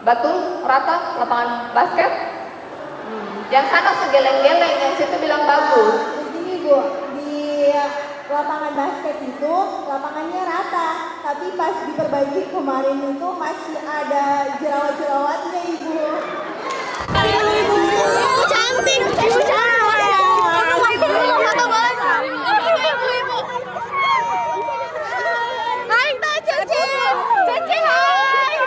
Betul, rata lapangan basket. Yang sana segeleng-geleng, yang situ bilang bagus. Begini Bu, di lapangan basket itu lapangannya rata, tapi pas diperbaiki kemarin itu masih ada jerawat-jerawatnya Ibu. Ibu cantik, ibu cantik. Foto boleh nggak? Ibu. Hai Kak Cece, Cece hai,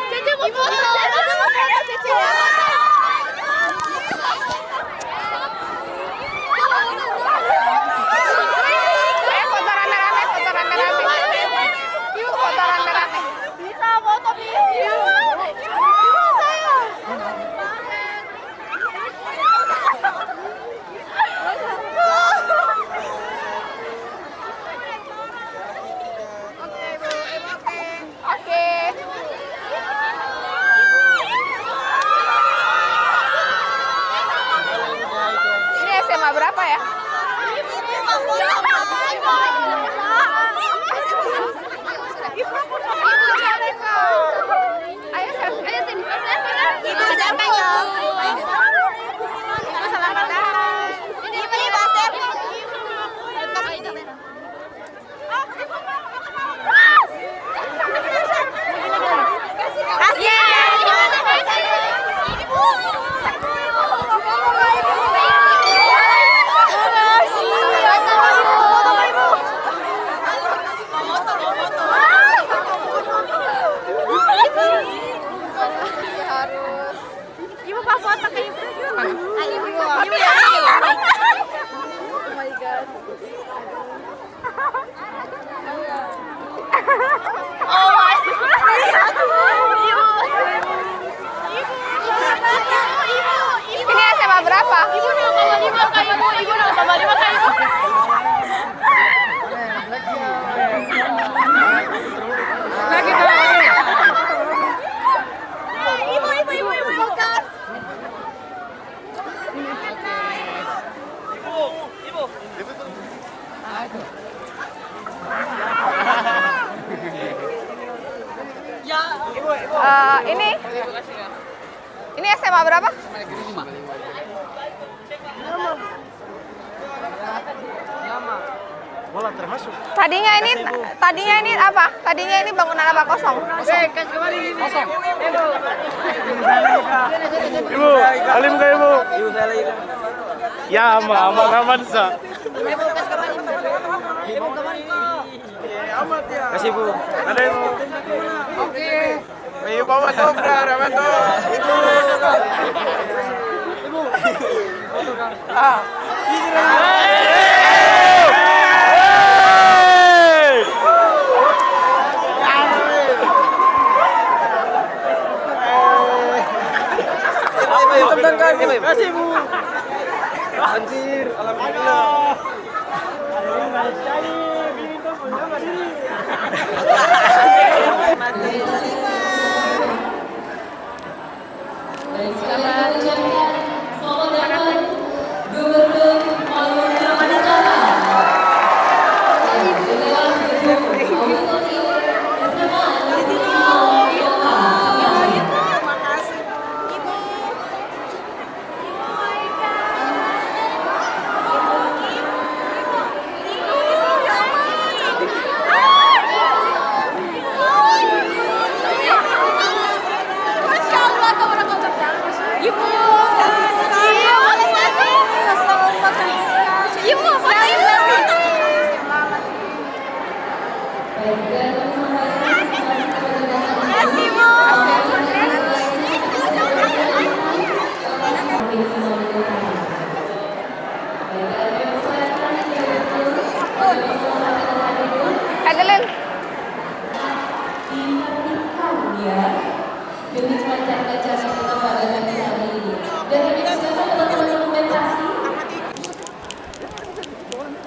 Cece mau foto, Cece. Foto rame-rame. Yuk foto rame-rame. Bisa foto video. Oke. Ini SMA berapa ya? Ayo sini. Ibu siapa ya? Ibu selamat datang. Ini basket. Ibu pak foto ke ibu. Ibu ya. Oh my god. Oh my. Ibu. Ini SMA berapa? Ibu dong kalau ibu kayak ibu. Ibu dong kalau ibu kayak ibu. Ibu. Ini SMA berapa? Bola termasuk. Tadinya ini apa? Tadinya ini bangunan apa kosong? Kosong. Ibu, alim ke ibu? Ibu saya lagi. Ya, aman sa. Kasih bu. Ada ibu. Oke. Ayo bawa topra, rameto. Ibu. Ah. Kasih bu. Anjir, alhamdulillah. Adeline. demi melancarkan cara kita pada hari ini. Dan ini sekarang teman-teman dokumentasi.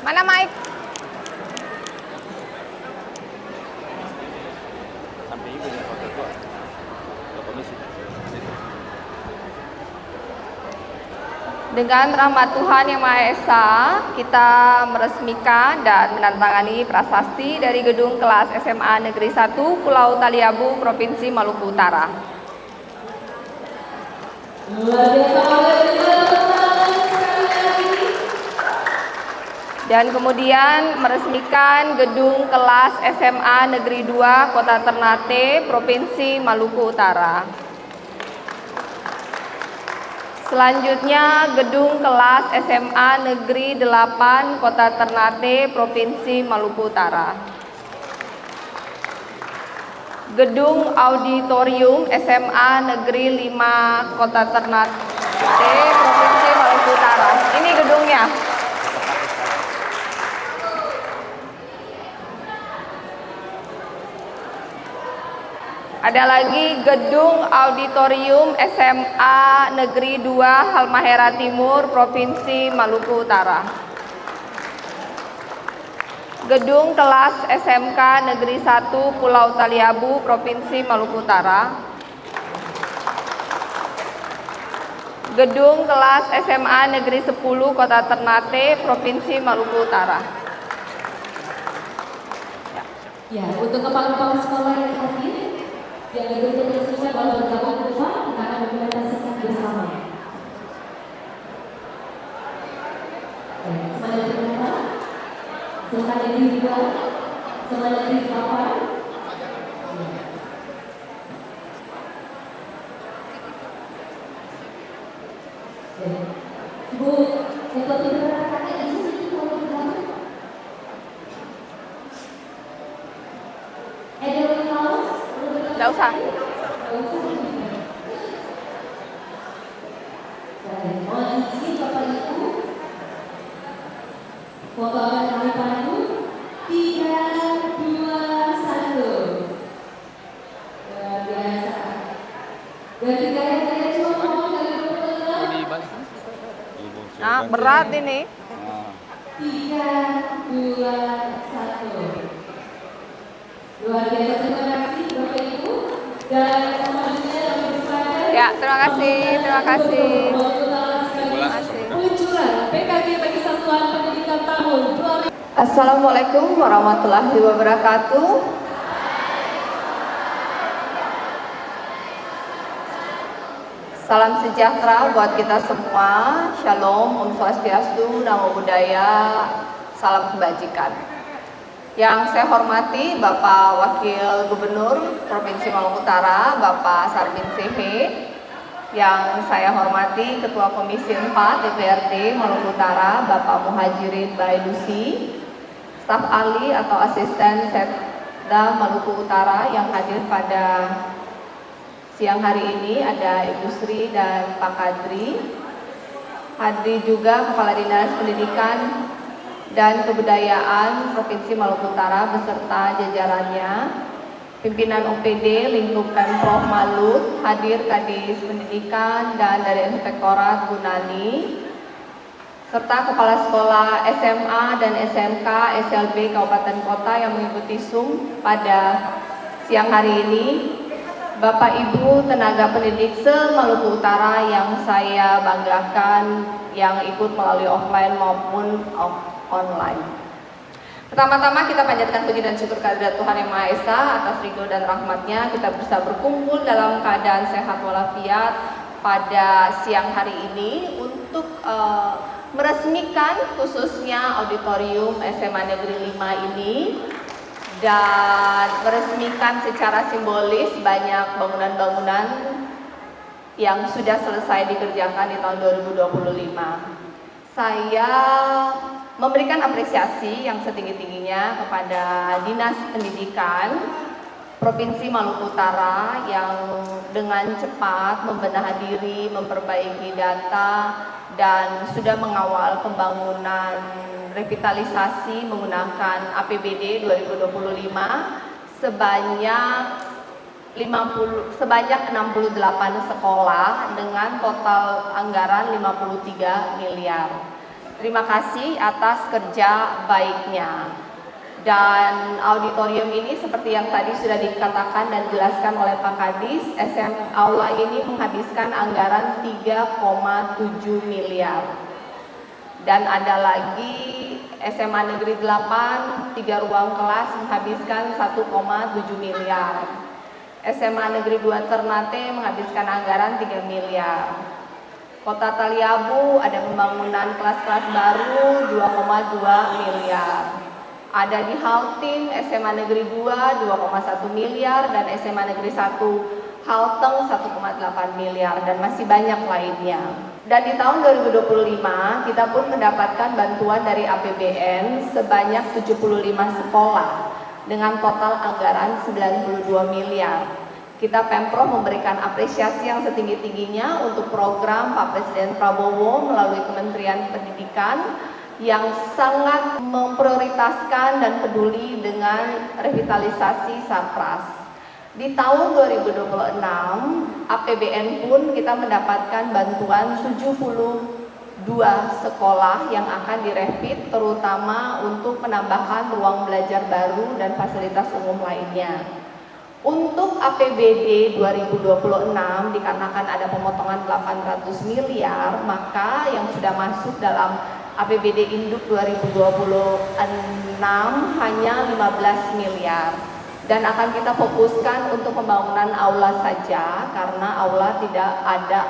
Mana Mike? Sampai ibu yang foto gua. Ke komisi. Dengan rahmat Tuhan Yang Maha Esa, kita meresmikan dan menandatangani prasasti dari gedung kelas SMA Negeri 1 Pulau Taliabu, Provinsi Maluku Utara. Dan kemudian meresmikan gedung kelas SMA Negeri 2 Kota Ternate, Provinsi Maluku Utara. Selanjutnya gedung kelas SMA Negeri 8 Kota Ternate, Provinsi Maluku Utara. Gedung auditorium SMA Negeri 5 Kota Ternate, Provinsi Maluku Utara. Ini gedungnya. Ada lagi gedung auditorium SMA Negeri 2 Halmahera Timur, Provinsi Maluku Utara. Gedung kelas SMK Negeri 1 Pulau Taliabu, Provinsi Maluku Utara. Gedung kelas SMA Negeri 10 Kota Ternate, Provinsi Maluku Utara. Ya, untuk kepala-kepala sekolah yang hadir, jangan lupa bersama bahwa bergabung ke depan, kita akan dokumentasikan bersama. Semuanya terima, semuanya dua, semuanya delapan. Bu, untuk kakak di sini kalau bergabung. Nggak usah. Mohon izin Bapak Ibu, foto akan kami pandu 3, 2, 1. Luar biasa. Dan tiga-tiganya cuma mohon dari berpegang. Nah, berat ini. 3, 2, 1. Luar biasa, terima kasih Bapak Ibu. Dan selanjutnya kami persilakan. Ya, terima kasih, terima kasih. Peluncuran PKG bagi Satuan Pendidikan tahun 2000. Assalamualaikum warahmatullahi wabarakatuh. Salam sejahtera buat kita semua. Shalom, Om Swastiastu, Namo Buddhaya, salam kebajikan. Yang saya hormati Bapak Wakil Gubernur Provinsi Maluku Utara, Bapak Sarbin Sehe. Yang saya hormati Ketua Komisi 4 DPRD Maluku Utara, Bapak Muhajirin Baidusi. Staf ahli atau asisten Setda Maluku Utara yang hadir pada siang hari ini ada Ibu Sri dan Pak Kadri. Hadir juga Kepala Dinas Pendidikan dan Kebudayaan Provinsi Maluku Utara beserta jajarannya, pimpinan OPD lingkup Pemprov Malut, hadir Kadis Pendidikan dan dari Inspektorat Gunani, serta kepala sekolah SMA dan SMK SLB Kabupaten Kota yang mengikuti Zoom pada siang hari ini. Bapak Ibu tenaga pendidik se-Maluku Utara yang saya banggakan yang ikut melalui offline maupun online. Pertama-tama kita panjatkan puji dan syukur kehadirat Tuhan Yang Maha Esa atas ridho dan rahmatnya kita bisa berkumpul dalam keadaan sehat walafiat pada siang hari ini untuk meresmikan khususnya auditorium SMA Negeri 5 ini dan meresmikan secara simbolis banyak bangunan-bangunan yang sudah selesai dikerjakan di tahun 2025. Saya memberikan apresiasi yang setinggi-tingginya kepada Dinas Pendidikan Provinsi Maluku Utara yang dengan cepat membenahi diri, memperbaiki data, dan sudah mengawal pembangunan revitalisasi menggunakan APBD 2025 sebanyak 68 sekolah dengan total anggaran 53 miliar. Terima kasih atas kerja baiknya. Dan auditorium ini seperti yang tadi sudah dikatakan dan dijelaskan oleh Pak Kadis, aula ini menghabiskan anggaran 3,7 miliar. Dan ada lagi SMA Negeri 8, 3 ruang kelas menghabiskan 1,7 miliar. SMA Negeri 2 Ternate menghabiskan anggaran 3 miliar. Kota Taliabu ada pembangunan kelas-kelas baru 2,2 miliar. Ada di Halting SMA Negeri 2 2,1 miliar dan SMA Negeri 1 Halteng 1,8 miliar dan masih banyak lainnya. Dan di tahun 2025 kita pun mendapatkan bantuan dari APBN sebanyak 75 sekolah dengan total anggaran 92 miliar. Kita Pemprov memberikan apresiasi yang setinggi-tingginya untuk program Pak Presiden Prabowo melalui Kementerian Pendidikan yang sangat memprioritaskan dan peduli dengan revitalisasi Sarpras. Di tahun 2026, APBN pun kita mendapatkan bantuan 72 sekolah yang akan direvit, terutama untuk penambahan ruang belajar baru dan fasilitas umum lainnya. Untuk APBD 2026 dikarenakan ada pemotongan 800 miliar, maka yang sudah masuk dalam APBD Induk 2026 hanya 15 miliar dan akan kita fokuskan untuk pembangunan aula saja karena aula tidak ada,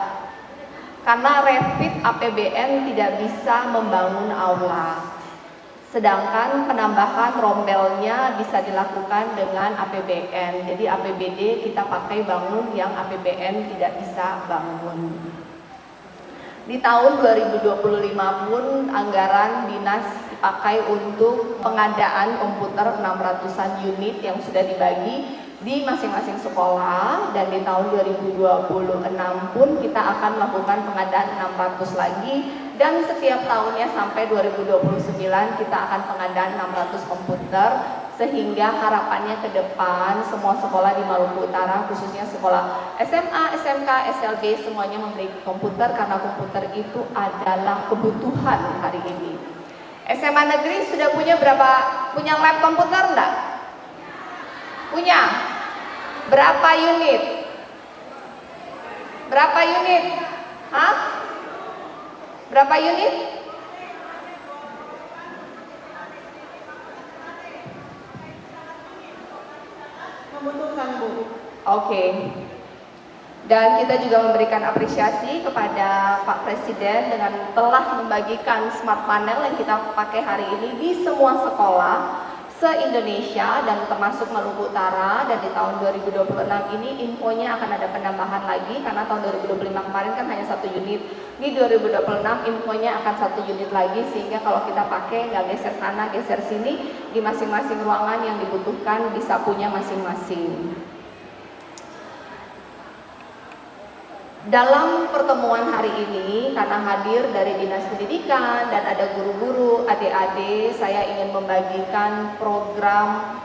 karena revit APBN tidak bisa membangun aula, sedangkan penambahan rombelnya bisa dilakukan dengan APBN. Jadi APBD kita pakai bangun yang APBN tidak bisa bangun. Di tahun 2025 pun anggaran dinas dipakai untuk pengadaan komputer 600-an unit yang sudah dibagi di masing-masing sekolah, dan di tahun 2026 pun kita akan melakukan pengadaan 600 lagi, dan setiap tahunnya sampai 2029 kita akan pengadaan 600 komputer, sehingga harapannya ke depan semua sekolah di Maluku Utara khususnya sekolah SMA, SMK, SLB semuanya memiliki komputer karena komputer itu adalah kebutuhan hari ini. SMA negeri sudah punya lab komputer enggak? Punya. Berapa unit? Berapa unit? Hah? Berapa unit? Membutuhkan, Bu. Oke. Dan kita juga memberikan apresiasi kepada Pak Presiden dengan telah membagikan smart panel yang kita pakai hari ini di semua sekolah se-Indonesia dan termasuk Maluku Utara. Dan di tahun 2026 ini infonya akan ada penambahan lagi karena tahun 2025 kemarin kan hanya 1 unit. Di 2026 infonya akan 1 unit lagi, sehingga kalau kita pakai nggak geser sana geser sini, di masing-masing ruangan yang dibutuhkan bisa punya masing-masing. Dalam pertemuan hari ini, karena hadir dari Dinas Pendidikan dan ada guru-guru, adik-adik, saya ingin membagikan program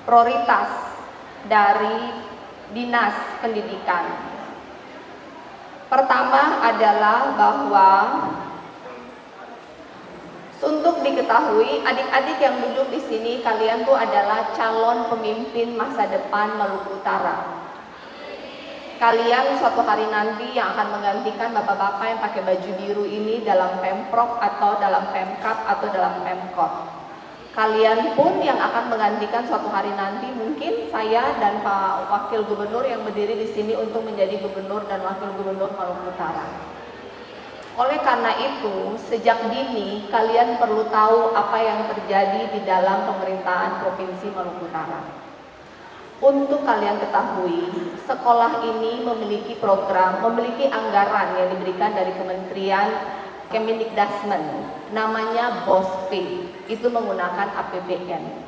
prioritas dari Dinas Pendidikan. Pertama adalah bahwa untuk diketahui, adik-adik yang duduk di sini, kalian tuh adalah calon pemimpin masa depan Maluku Utara. Kalian suatu hari nanti yang akan menggantikan bapak-bapak yang pakai baju biru ini dalam Pemprov atau dalam Pemkap atau dalam Pemkot. Kalian pun yang akan menggantikan suatu hari nanti mungkin saya dan Pak Wakil Gubernur yang berdiri di sini untuk menjadi Gubernur dan Wakil Gubernur Maluku Utara. Oleh karena itu, sejak dini kalian perlu tahu apa yang terjadi di dalam pemerintahan Provinsi Maluku Utara. Untuk kalian ketahui, sekolah ini memiliki program, memiliki anggaran yang diberikan dari Kementerian Kemendikdasmen, namanya BOSP, itu menggunakan APBN.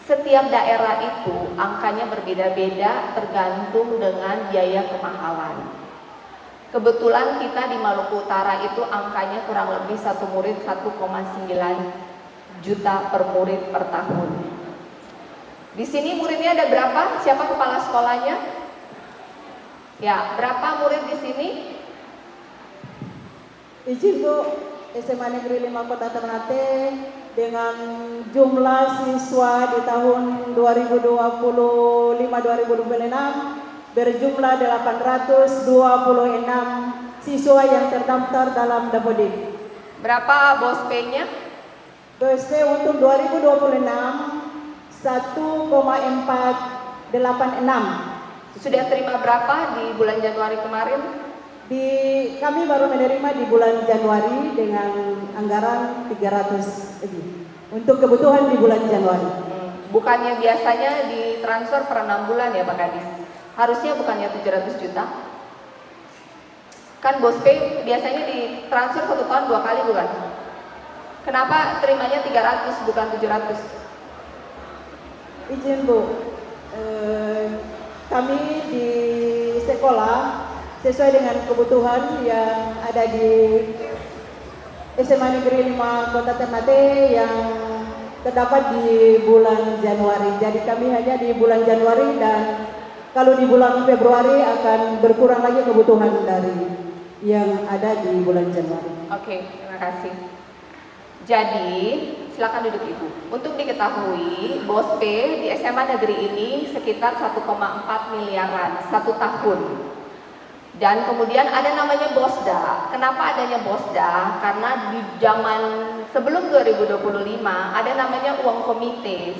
Setiap daerah itu angkanya berbeda-beda tergantung dengan biaya kemahalan. Kebetulan kita di Maluku Utara itu angkanya kurang lebih satu murid 1,9 juta per murid per tahun. Di sini muridnya ada berapa? Siapa kepala sekolahnya? Ya, berapa murid di sini? Izin, Bu, SMA Negeri 5 Kota Ternate dengan jumlah siswa di tahun 2025-2026 berjumlah 826 siswa yang terdaftar dalam Dapodik. Berapa BOSP-nya? BOSP untuk 2026 1,486. Sudah terima berapa di bulan Januari kemarin? Kami baru menerima di bulan Januari dengan anggaran 300 lebih untuk kebutuhan di bulan Januari. Bukannya biasanya ditransfer per 6 bulan ya Pak Kadis? Harusnya bukannya 700 juta? Kan BOSP biasanya ditransfer 1 tahun 2 kali bukan? Kenapa terimanya 300 bukan 700? Izin Bu, kami di sekolah sesuai dengan kebutuhan yang ada di SMA Negeri 5 Kota Ternate yang terdapat di bulan Januari. Jadi kami hanya di bulan Januari dan kalau di bulan Februari akan berkurang lagi kebutuhan dari yang ada di bulan Januari. Oke, terima kasih. Jadi, silakan duduk Ibu. Untuk diketahui, BOSP di SMA negeri ini sekitar 1,4 miliaran 1 tahun. Dan kemudian ada namanya BOSDA. Kenapa adanya BOSDA? Karena di zaman sebelum 2025 ada namanya uang komite.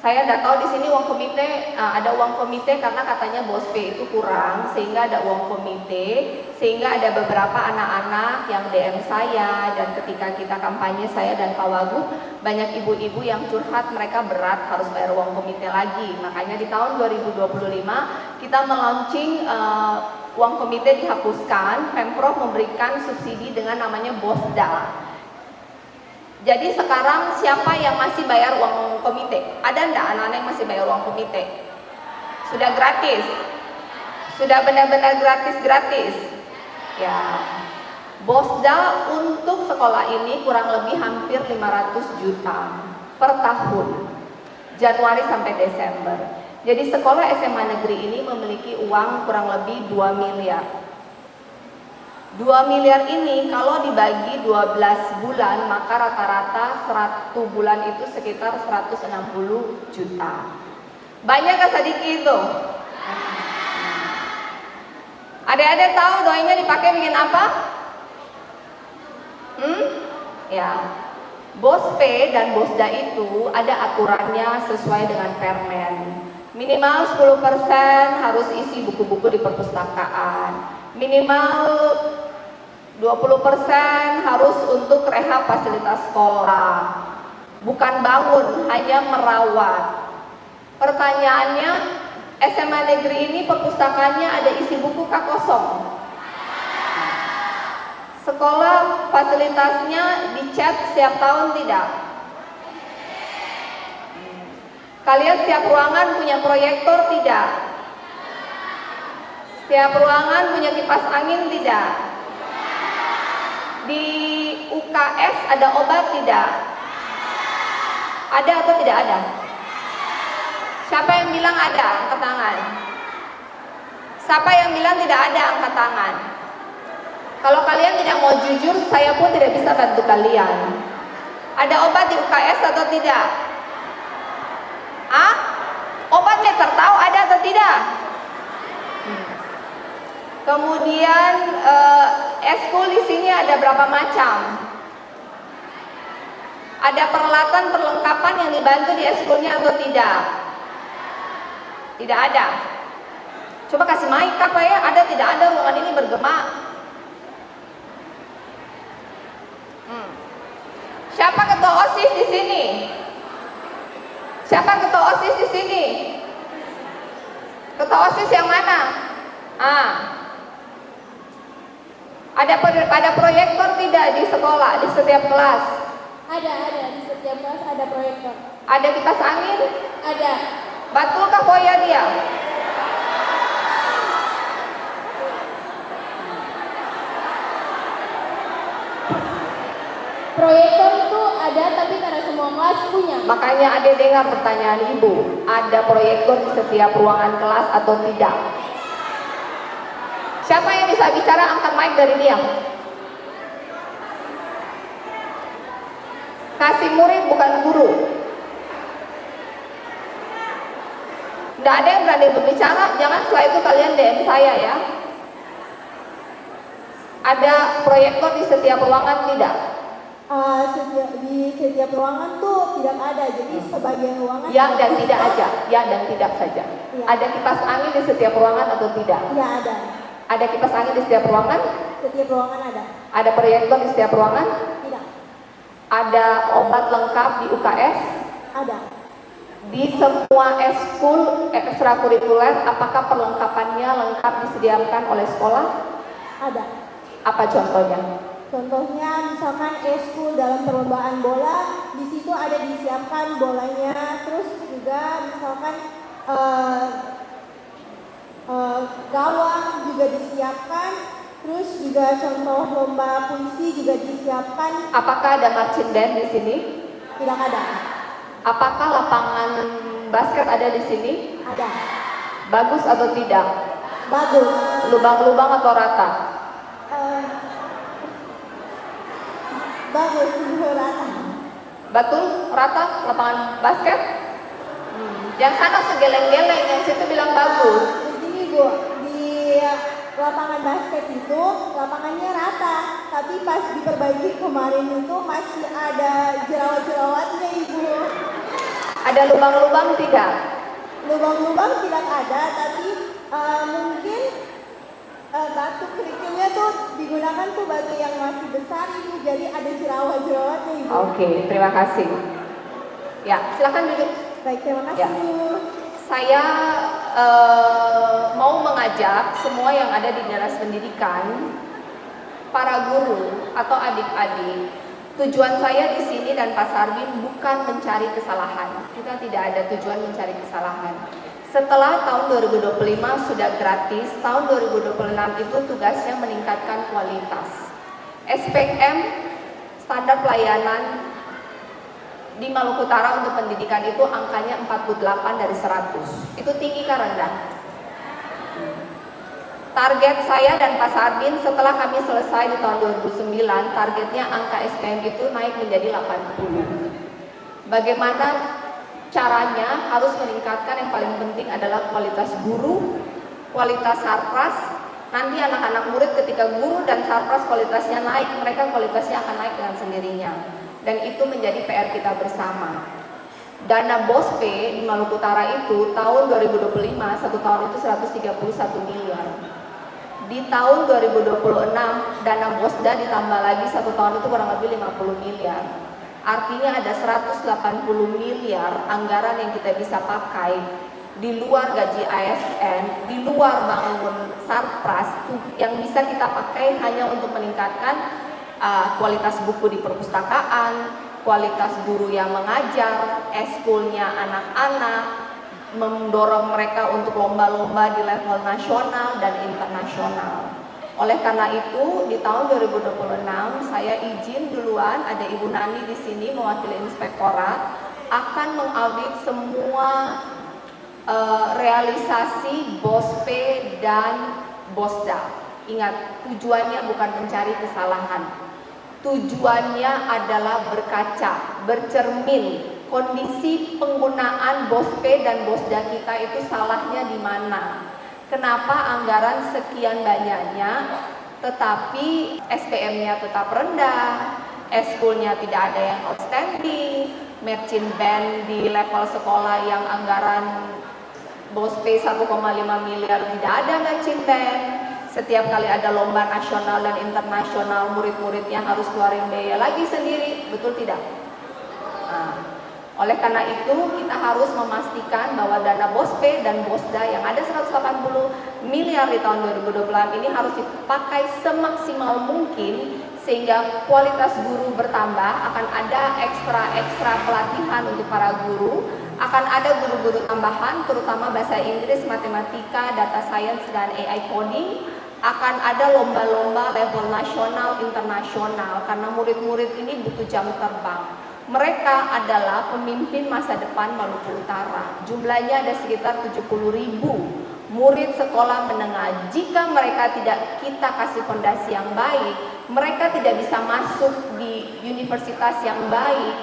Saya tidak tahu di sini uang komite, ada uang komite karena katanya BOSP itu kurang sehingga ada uang komite, sehingga ada beberapa anak-anak yang DM saya dan ketika kita kampanye saya dan Pak Wagub banyak ibu-ibu yang curhat mereka berat harus bayar uang komite lagi. Makanya di tahun 2025 kita melaunching uang komite dihapuskan, Pemprov memberikan subsidi dengan namanya BOSDA. Jadi sekarang siapa yang masih bayar uang komite? Ada enggak anak-anak yang masih bayar uang komite? Sudah gratis? Sudah benar-benar gratis-gratis? Ya. BOSDA untuk sekolah ini kurang lebih hampir 500 juta per tahun. Januari sampai Desember. Jadi sekolah SMA negeri ini memiliki uang kurang lebih 2 miliar. 2 miliar ini kalau dibagi 12 bulan maka rata-rata 100 bulan itu sekitar 160 juta. Banyak ke sedikit itu? Adik-adik tahu doanya dipakai bikin apa? Ya. BOSP dan BOSDA itu ada aturannya sesuai dengan Permen. Minimal 10% harus isi buku-buku di perpustakaan. Minimal 20% harus untuk rehab fasilitas sekolah. Bukan bangun, hanya merawat. Pertanyaannya, SMA negeri ini perpustakaannya ada isi buku kah kosong? Sekolah fasilitasnya dicat setiap tahun tidak? Kalian setiap ruangan punya proyektor tidak? Setiap ruangan punya kipas angin tidak? Di UKS ada obat tidak? Ada atau tidak ada? Siapa yang bilang ada? Angkat tangan. Siapa yang bilang tidak ada? Angkat tangan. Kalau kalian tidak mau jujur, saya pun tidak bisa bantu kalian. Ada obat di UKS atau tidak? Obatnya tertahu ada atau tidak? Kemudian eskul di sini ada berapa macam? Ada peralatan perlengkapan yang dibantu di eskulnya atau tidak? Tidak ada. Coba kasih mic apa ya? Ada tidak ada ruangan ini bergema? Siapa ketua OSIS di sini? Siapa ketua OSIS di sini? Ketua OSIS yang mana? Ada proyektor tidak di sekolah, di setiap kelas? Ada di setiap kelas ada proyektor. Ada kipas angin? Ada. Betulkah Boya dia? Proyektor itu ada tapi karena semua kelas punya. Makanya ada dengar pertanyaan ibu, ada proyektor di setiap ruangan kelas atau tidak? Siapa yang bisa bicara angkat mic dari dia? Kasih murid bukan guru. Nggak ada yang berani berbicara, jangan setelah itu kalian DM saya ya. Ada proyektor di setiap ruangan tidak? Di setiap ruangan tuh tidak ada, jadi sebagian ruangan Ya dan tidak aja, ya dan tidak saja. Iya. Ada kipas angin di setiap ruangan atau tidak? Ya ada, Ada kipas angin di setiap ruangan? setiap ruangan ada. Ada proyektor di setiap ruangan? Tidak, Ada obat lengkap di UKS? ada. Di semua eskul ekstrakurikuler, apakah perlengkapannya lengkap disediakan oleh sekolah? Ada. Apa contohnya? Contohnya misalkan eskul dalam perlombaan bola, di situ ada disiapkan bolanya, terus juga misalkan gawang juga disiapkan, terus juga contoh lomba puisi juga disiapkan. Apakah ada marching band di sini? Tidak ada. Apakah lapangan basket ada di sini? Ada. Bagus atau tidak? Bagus. Lubang-lubang atau rata? Bagus, rata. Betul? Rata lapangan basket? Yang sana segeleng-geleng, yang situ bilang bagus. Begini Bu, di lapangan basket itu lapangannya rata, tapi pas diperbaiki kemarin itu masih ada jerawat-jerawatnya Ibu. Ada lubang-lubang tidak? Lubang-lubang tidak ada, tapi mungkin batu kerikilnya tuh digunakan tuh batu yang masih besar Ibu, jadi ada jerawat-jerawatnya Ibu. Oke, terima kasih. Ya, silakan duduk. Baik, terima kasih Ya. Bu. Saya mau mengajak semua yang ada di dinas pendidikan, para guru atau adik-adik. Tujuan saya di sini dan Pak Sarbin bukan mencari kesalahan. Kita tidak ada tujuan mencari kesalahan. Setelah tahun 2025 sudah gratis, tahun 2026 itu tugasnya meningkatkan kualitas. SPM, standar pelayanan di Maluku Utara untuk pendidikan itu angkanya 48 dari 100. Itu tinggi kan rendah? Target saya dan Pak Sarbin setelah kami selesai di tahun 2009, targetnya angka SPM itu naik menjadi 80. Bagaimana caranya? Harus meningkatkan, yang paling penting adalah kualitas guru, kualitas sarpras. Nanti anak-anak murid ketika guru dan sarpras kualitasnya naik, mereka kualitasnya akan naik dengan sendirinya. Dan itu menjadi PR kita bersama. Dana BOSPE di Maluku Utara itu tahun 2025, satu tahun itu 131 miliar. Di tahun 2026 dana BOSDA ditambah lagi satu tahun itu kurang lebih 50 miliar. Artinya ada 180 miliar anggaran yang kita bisa pakai di luar gaji ASN, di luar bangun sarpras yang bisa kita pakai hanya untuk meningkatkan kualitas buku di perpustakaan, kualitas guru yang mengajar, eskulnya anak-anak, mendorong mereka untuk lomba-lomba di level nasional dan internasional. Oleh karena itu, di tahun 2026 saya izin duluan, ada Ibu Nani di sini mewakili Inspektorat, akan mengaudit semua realisasi BOSPE dan BOSDA. Ingat, tujuannya bukan mencari kesalahan. Tujuannya adalah berkaca, bercermin kondisi penggunaan BOSPE dan BOSDA kita itu salahnya di mana. Kenapa anggaran sekian banyaknya tetapi SPM-nya tetap rendah, eskulnya tidak ada yang outstanding, marching band di level sekolah yang anggaran BOSPE 1,5 miliar tidak ada marching band. Setiap kali ada lomba nasional dan internasional, murid-muridnya harus keluarin biaya lagi sendiri, betul tidak? Nah, oleh karena itu kita harus memastikan bahwa dana BOSPE dan BOSDA yang ada 180 miliar di tahun 2026 ini harus dipakai semaksimal mungkin sehingga kualitas guru bertambah, akan ada ekstra pelatihan untuk para guru, akan ada guru-guru tambahan terutama bahasa Inggris, matematika, data science dan AI coding. Akan ada lomba-lomba level nasional, internasional karena murid-murid ini butuh jam terbang. Mereka adalah pemimpin masa depan Maluku Utara. Jumlahnya ada sekitar 70.000 murid sekolah menengah. Jika mereka tidak kita kasih fondasi yang baik, mereka tidak bisa masuk di universitas yang baik.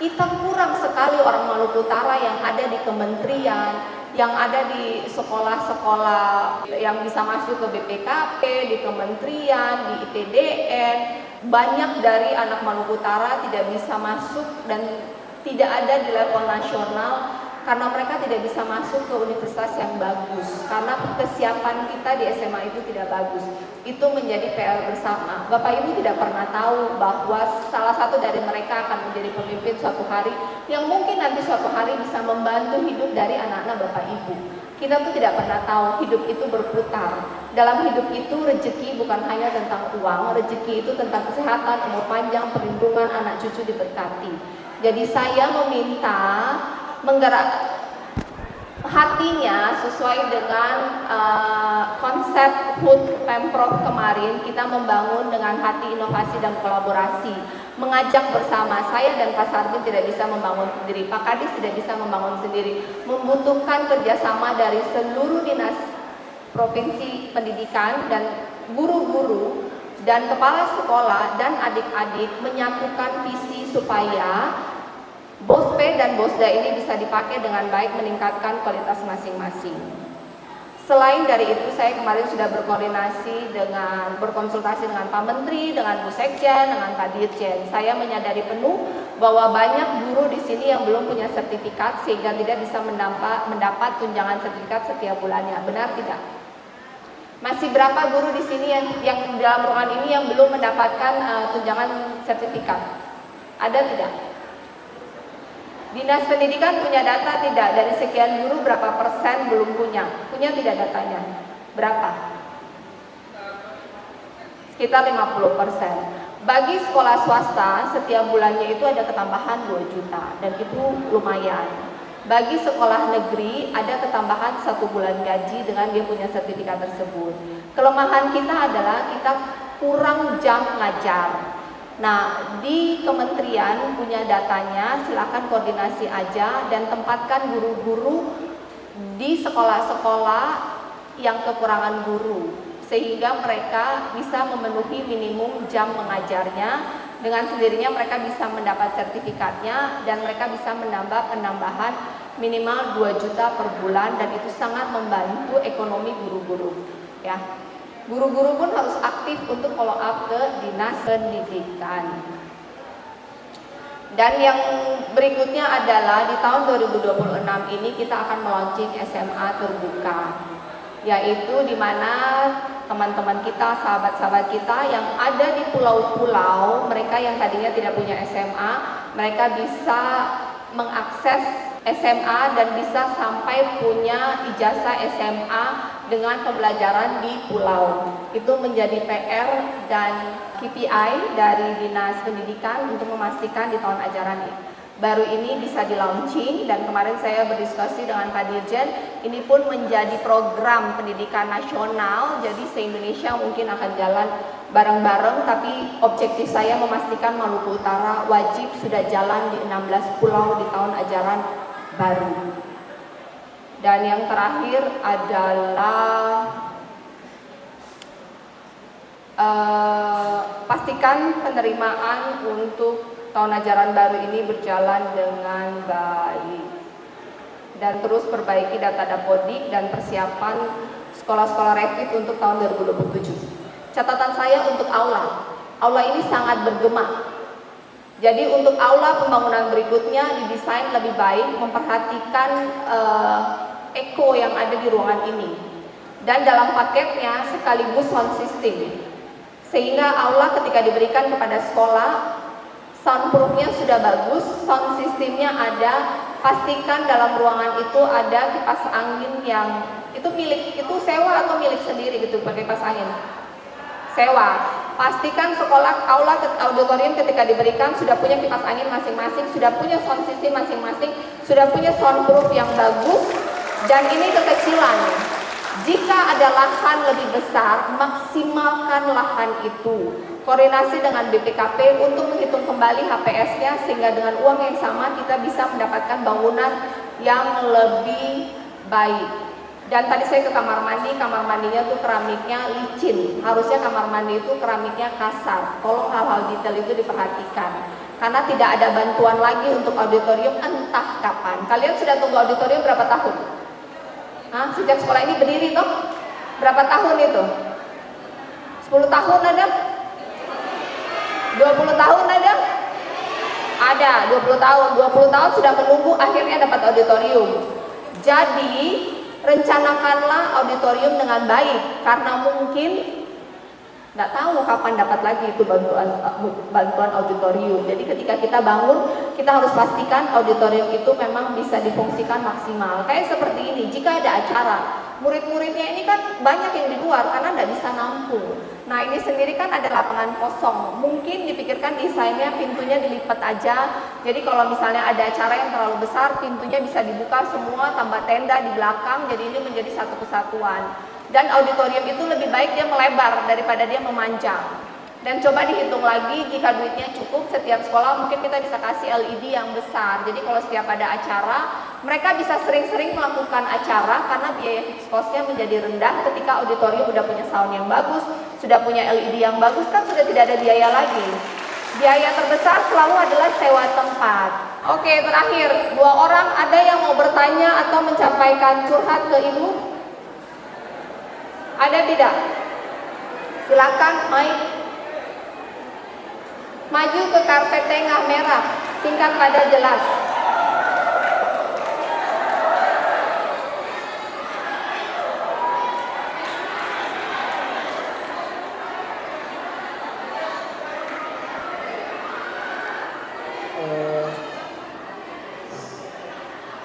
Kita kurang sekali orang Maluku Utara yang ada di kementerian, yang ada di sekolah-sekolah yang bisa masuk ke BPKP, di kementerian, di ITDN. Banyak dari anak Maluku Utara tidak bisa masuk dan tidak ada di level nasional karena mereka tidak bisa masuk ke universitas yang bagus, karena kesiapan kita di SMA itu tidak bagus. Itu menjadi PR bersama. Bapak Ibu tidak pernah tahu bahwa salah satu dari mereka akan menjadi pemimpin suatu hari yang mungkin nanti suatu hari bisa membantu hidup dari anak-anak Bapak Ibu. Kita tuh tidak pernah tahu hidup itu berputar. Dalam hidup itu rezeki bukan hanya tentang uang, rezeki itu tentang kesehatan, umur panjang, perlindungan, anak cucu diberkati. Jadi saya meminta menggerak hatinya sesuai dengan konsep HUT Pemprov kemarin, kita membangun dengan hati inovasi dan kolaborasi, mengajak bersama. Saya dan Pak Sarbin tidak bisa membangun sendiri, Pak Kadis tidak bisa membangun sendiri, membutuhkan kerjasama dari seluruh dinas provinsi pendidikan dan guru-guru dan kepala sekolah dan adik-adik menyatukan visi supaya BOSPE dan BOSDA ini bisa dipakai dengan baik, meningkatkan kualitas masing-masing. Selain dari itu, saya kemarin sudah berkonsultasi dengan Pak Menteri, dengan Bu Sekjen, dengan Pak Dirjen. Saya menyadari penuh bahwa banyak guru di sini yang belum punya sertifikat sehingga tidak bisa mendapat tunjangan sertifikat setiap bulannya. Benar tidak? Masih berapa guru di sini yang dalam ruangan ini yang belum mendapatkan tunjangan sertifikat? Ada tidak? Dinas Pendidikan punya data tidak? Dari sekian guru berapa persen belum punya? Punya tidak datanya? Berapa? Sekitar 50%. Bagi sekolah swasta setiap bulannya itu ada ketambahan 2 juta dan itu lumayan. Bagi sekolah negeri ada ketambahan 1 bulan gaji dengan dia punya sertifikat tersebut. Kelemahan kita adalah kita kurang jam ngajar. Nah, di kementerian punya datanya, silakan koordinasi aja dan tempatkan guru-guru di sekolah-sekolah yang kekurangan guru sehingga mereka bisa memenuhi minimum jam mengajarnya. Dengan sendirinya mereka bisa mendapat sertifikatnya dan mereka bisa menambah penambahan minimal 2 juta per bulan dan itu sangat membantu ekonomi guru-guru ya. Guru-guru pun harus aktif untuk follow up ke Dinas Pendidikan. Dan yang berikutnya adalah di tahun 2026 ini kita akan meluncing SMA terbuka, yaitu di mana teman-teman kita, sahabat-sahabat kita yang ada di pulau-pulau, mereka yang tadinya tidak punya SMA, mereka bisa mengakses SMA dan bisa sampai punya ijazah SMA dengan pembelajaran di pulau. Itu menjadi PR dan KPI dari Dinas Pendidikan untuk memastikan di tahun ajaran baru ini bisa di-launching, dan kemarin saya berdiskusi dengan Pak Dirjen, ini pun menjadi program pendidikan nasional, jadi se-Indonesia mungkin akan jalan bareng-bareng, tapi objektif saya memastikan Maluku Utara wajib sudah jalan di 16 pulau di tahun ajaran baru. Dan yang terakhir adalah pastikan penerimaan untuk tahun ajaran baru ini berjalan dengan baik dan terus perbaiki data dapodik dan persiapan sekolah-sekolah rapid untuk tahun 2027. Catatan saya untuk aula ini sangat bergema. Jadi untuk aula pembangunan berikutnya didesain lebih baik, memperhatikan eko yang ada di ruangan ini, dan dalam paketnya sekaligus sound system, sehingga aula ketika diberikan kepada sekolah soundproofnya sudah bagus, sound systemnya ada. Pastikan dalam ruangan itu ada kipas angin yang itu sewa atau milik sendiri gitu, pakai kipas angin sewa. Pastikan sekolah aula auditorium ketika diberikan sudah punya kipas angin masing-masing, sudah punya sound system masing-masing, sudah punya soundproof yang bagus. Dan ini kekecilan. Jika ada lahan lebih besar, maksimalkan lahan itu. Koordinasi dengan BPKP untuk menghitung kembali HPS-nya sehingga dengan uang yang sama kita bisa mendapatkan bangunan yang lebih baik. Dan tadi saya ke kamar mandinya tuh keramiknya licin. Harusnya kamar mandi itu keramiknya kasar. Tolong hal-hal detail itu diperhatikan. Karena tidak ada bantuan lagi untuk auditorium entah kapan. Kalian sudah tunggu auditorium berapa tahun? Hah? Sejak sekolah ini berdiri toh? Berapa tahun itu? 10 tahun ada? 20 tahun ada? Ada, 20 tahun. 20 tahun sudah menunggu akhirnya dapat auditorium. Jadi rencanakanlah auditorium dengan baik, karena mungkin nggak tahu kapan dapat lagi itu bantuan auditorium. Jadi ketika kita bangun, kita harus pastikan auditorium itu memang bisa difungsikan maksimal. Kayak seperti ini, jika ada acara, murid-muridnya ini kan banyak yang di luar karena nggak bisa nampung. Nah ini sendiri kan ada lapangan kosong, mungkin dipikirkan desainnya pintunya dilipat aja. Jadi kalau misalnya ada acara yang terlalu besar, pintunya bisa dibuka semua, tambah tenda di belakang, jadi ini menjadi satu kesatuan. Dan auditorium itu lebih baik dia melebar daripada dia memanjang. Dan coba dihitung lagi, jika duitnya cukup, setiap sekolah mungkin kita bisa kasih LED yang besar. Jadi kalau setiap ada acara, mereka bisa sering-sering melakukan acara karena biaya fixed cost-nya menjadi rendah. Ketika auditorium udah punya sound yang bagus, sudah punya LED yang bagus, kan sudah tidak ada biaya lagi. Biaya terbesar selalu adalah sewa tempat. Oke, terakhir, 2 orang ada yang mau bertanya atau menyampaikan curhat ke Ibu? Ada tidak? Silakan, Mike. Maju ke karpet tengah merah, singkat padat jelas.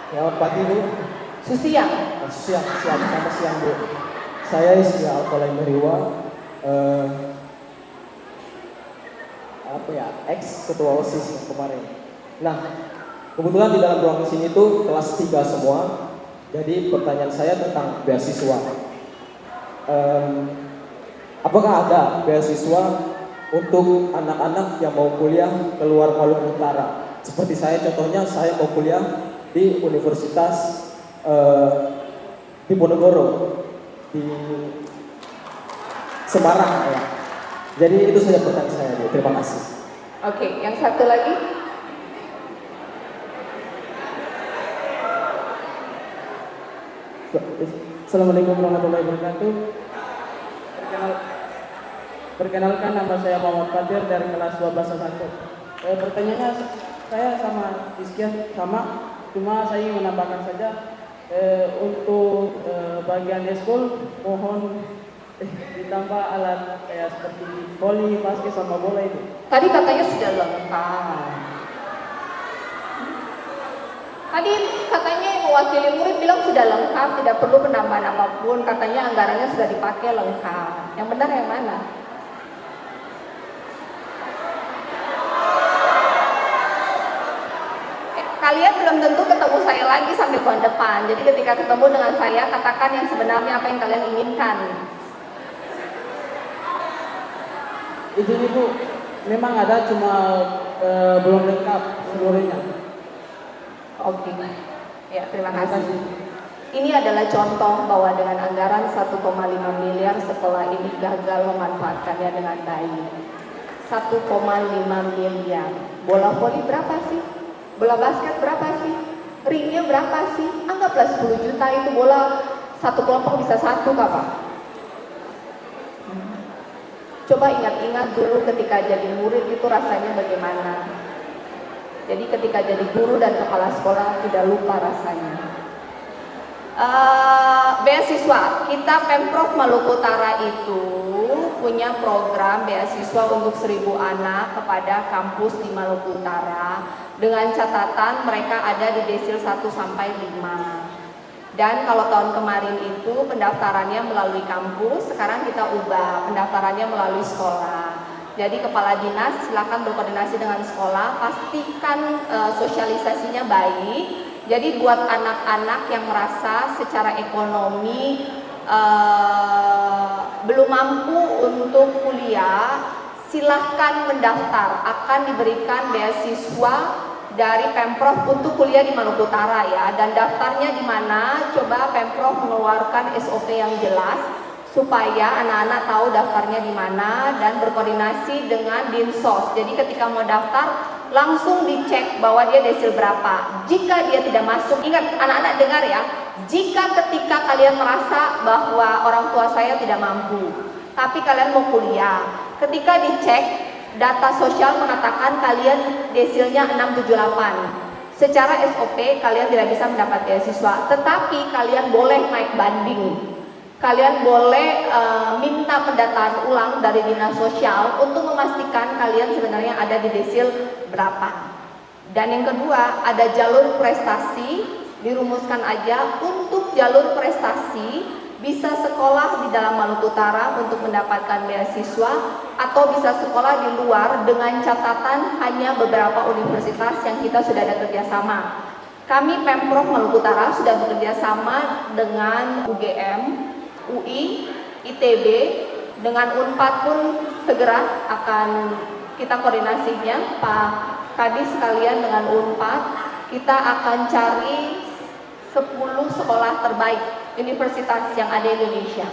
Selamat pagi Bu. Siang. Selamat siang Bu. Saya isi Alkolai Meriwa, ex ketua OSIS kemarin. Nah, kebetulan di dalam ruang sini itu kelas 3 semua. Jadi pertanyaan saya tentang beasiswa. Apakah ada beasiswa untuk anak-anak yang mau kuliah ke luar Maluku Utara? Seperti saya, contohnya saya mau kuliah di Universitas Diponegoro di Semarang ya. Jadi itu saja pertanyaan saya. Terima kasih. Oke, yang satu lagi. Assalamualaikum warahmatullahi wabarakatuh. Perkenalkan, nama saya Muhammad Fatir dari kelas 12 1. Pertanyaannya saya sama Rizky sama, cuma saya ingin menambahkan saja untuk bagian eskul mohon ditambah alat kayak seperti voli, basket sama bola itu. Tadi katanya sudah lengkap. Tadi katanya yang mewakili murid bilang sudah lengkap, tidak perlu penambahan apapun. Katanya anggarannya sudah dipakai lengkap. Yang benar yang mana? Kalian belum tentu ketemu saya lagi sampai bulan depan. Jadi ketika ketemu dengan saya, katakan yang sebenarnya apa yang kalian inginkan. Izin Ibu, memang ada, cuma belum lengkap seluruhnya. Oke, ya terima kasih. Ini adalah contoh bahwa dengan anggaran 1,5 miliar sekolah ini gagal memanfaatkannya dengan baik. 1,5 miliar. Bola voli berapa sih? Bola basket berapa sih? Ringnya berapa sih? Anggaplah 10 juta itu bola satu kelompok bisa satu kapan? Coba ingat-ingat dulu ketika jadi murid itu rasanya bagaimana. Jadi ketika jadi guru dan kepala sekolah tidak lupa rasanya. Beasiswa, kita Pemprov Maluku Utara itu punya program beasiswa untuk 1.000 anak kepada kampus di Maluku Utara dengan catatan mereka ada di desil 1 sampai 5. Dan kalau tahun kemarin itu pendaftarannya melalui kampus, sekarang kita ubah pendaftarannya melalui sekolah. Jadi kepala dinas silakan berkoordinasi dengan sekolah, pastikan sosialisasinya baik. Jadi buat anak-anak yang merasa secara ekonomi belum mampu untuk kuliah, silahkan mendaftar. Akan diberikan beasiswa dari Pemprov untuk kuliah di Maluku Utara ya, dan daftarnya di mana? Coba Pemprov mengeluarkan SOP yang jelas supaya anak-anak tahu daftarnya di mana dan berkoordinasi dengan Dinsos. Jadi ketika mau daftar langsung dicek bahwa dia desil berapa. Jika dia tidak masuk, ingat anak-anak dengar ya, jika ketika kalian merasa bahwa orang tua saya tidak mampu, tapi kalian mau kuliah, ketika dicek data sosial mengatakan kalian desilnya 678. Secara SOP kalian tidak bisa mendapat beasiswa, tetapi kalian boleh naik banding. Kalian boleh minta pendataan ulang dari dinas sosial untuk memastikan kalian sebenarnya ada di desil berapa. Dan yang kedua, ada jalur prestasi, dirumuskan aja untuk jalur prestasi bisa sekolah di dalam Maluku Utara untuk mendapatkan beasiswa atau bisa sekolah di luar dengan catatan hanya beberapa universitas yang kita sudah ada kerjasama. Kami Pemprov Maluku Utara sudah bekerja sama dengan UGM, UI, ITB, dengan UNPAD pun segera akan kita koordinasinya, Pak Kadis sekalian dengan UNPAD, kita akan cari 10 sekolah terbaik universitas yang ada di Indonesia.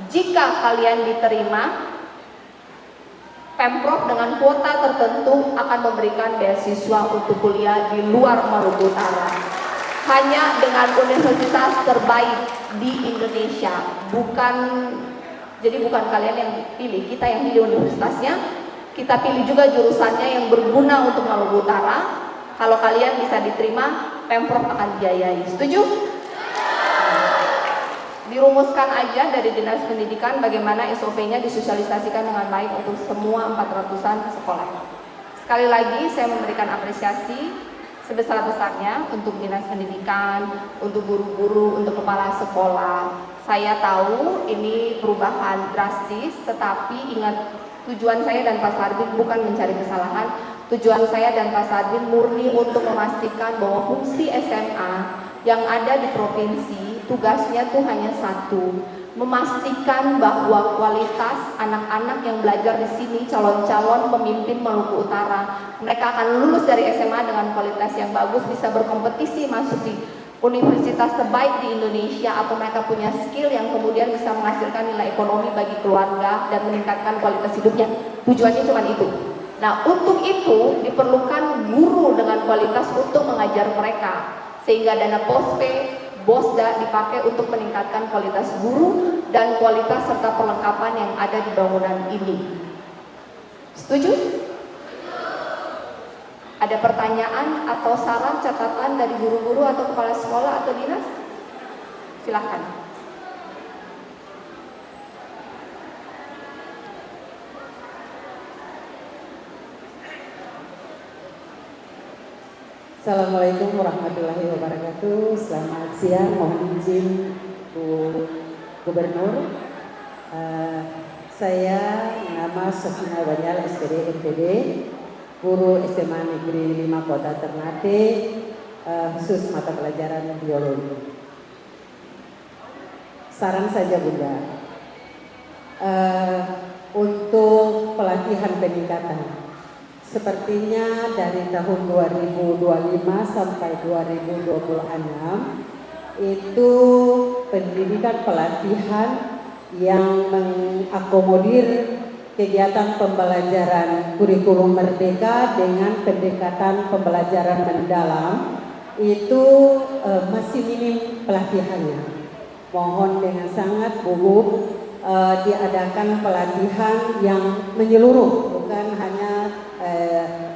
Jika kalian diterima, Pemprov dengan kuota tertentu akan memberikan beasiswa untuk kuliah di luar Maluku Utara. Hanya dengan universitas terbaik di Indonesia. Jadi bukan kalian yang pilih, kita yang pilih universitasnya. Kita pilih juga jurusannya yang berguna untuk Maluku Utara. Kalau kalian bisa diterima, Pemprov akan biayai. Setuju? Dirumuskan aja dari Dinas Pendidikan bagaimana SOP-nya disosialisasikan dengan baik untuk semua 400-an sekolah. Sekali lagi saya memberikan apresiasi sebesar-besarnya untuk Dinas Pendidikan, untuk guru-guru, untuk kepala sekolah. Saya tahu ini perubahan drastis, tetapi ingat tujuan saya dan Pak Sarbin bukan mencari kesalahan. Tujuan saya dan Pak Sarbin murni untuk memastikan bahwa fungsi SMA yang ada di provinsi tugasnya tuh hanya satu, memastikan bahwa kualitas anak-anak yang belajar di sini, calon-calon pemimpin Maluku Utara, mereka akan lulus dari SMA dengan kualitas yang bagus, bisa berkompetisi masuk di universitas terbaik di Indonesia, atau mereka punya skill yang kemudian bisa menghasilkan nilai ekonomi bagi keluarga dan meningkatkan kualitas hidupnya. Tujuannya cuma itu. Nah, untuk itu diperlukan guru dengan kualitas untuk mengajar mereka, sehingga dana POSPE, BOSDA dipakai untuk meningkatkan kualitas guru dan kualitas serta perlengkapan yang ada di bangunan ini. Setuju? Ada pertanyaan atau saran, catatan dari guru-guru atau kepala sekolah atau dinas? Silahkan. Assalamualaikum warahmatullahi wabarakatuh. Selamat siang, mohon izin Bu Gubernur. Saya nama Sofina Banyal, SPD MPD, guru SMA Negeri 5 Kota Ternate, khusus mata pelajaran biologi. Saran saja Bunda, untuk pelatihan peningkatan. Sepertinya dari tahun 2025 sampai 2026 itu pendidikan pelatihan yang mengakomodir kegiatan pembelajaran kurikulum merdeka dengan pendekatan pembelajaran mendalam itu masih minim pelatihannya. Mohon dengan sangat Bu diadakan pelatihan yang menyeluruh, bukan hanya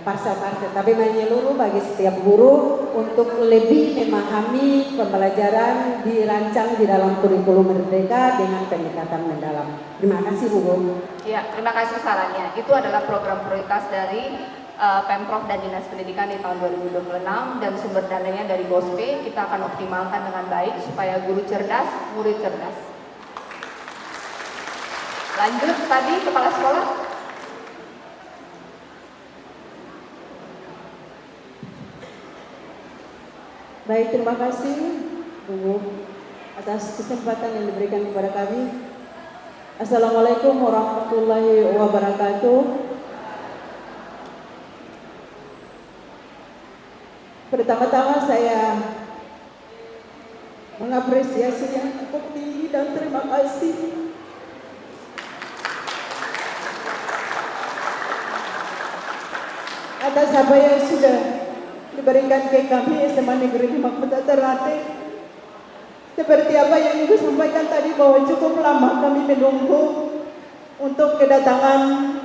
parcel-parcel, tapi menyeluruh bagi setiap guru untuk lebih memahami pembelajaran dirancang di dalam kurikulum merdeka dengan pendekatan mendalam. Terima kasih Bu. Ya, terima kasih sarannya. Itu adalah program prioritas dari Pemprov dan Dinas Pendidikan di tahun 2026, dan sumber dananya dari BOSPE kita akan optimalkan dengan baik supaya guru cerdas, murid cerdas. Lanjut tadi kepala sekolah. Baik, terima kasih Bu atas kesempatan yang diberikan kepada kami. Assalamualaikum warahmatullahi wabarakatuh. Pertama-tama saya mengapresiasi yang cukup tinggi dan terima kasih atas apa yang sudah diberikan ke kami SMA Negeri 5 Kota Ternate. Seperti apa yang Ibu sampaikan tadi bahwa cukup lama kami menunggu untuk kedatangan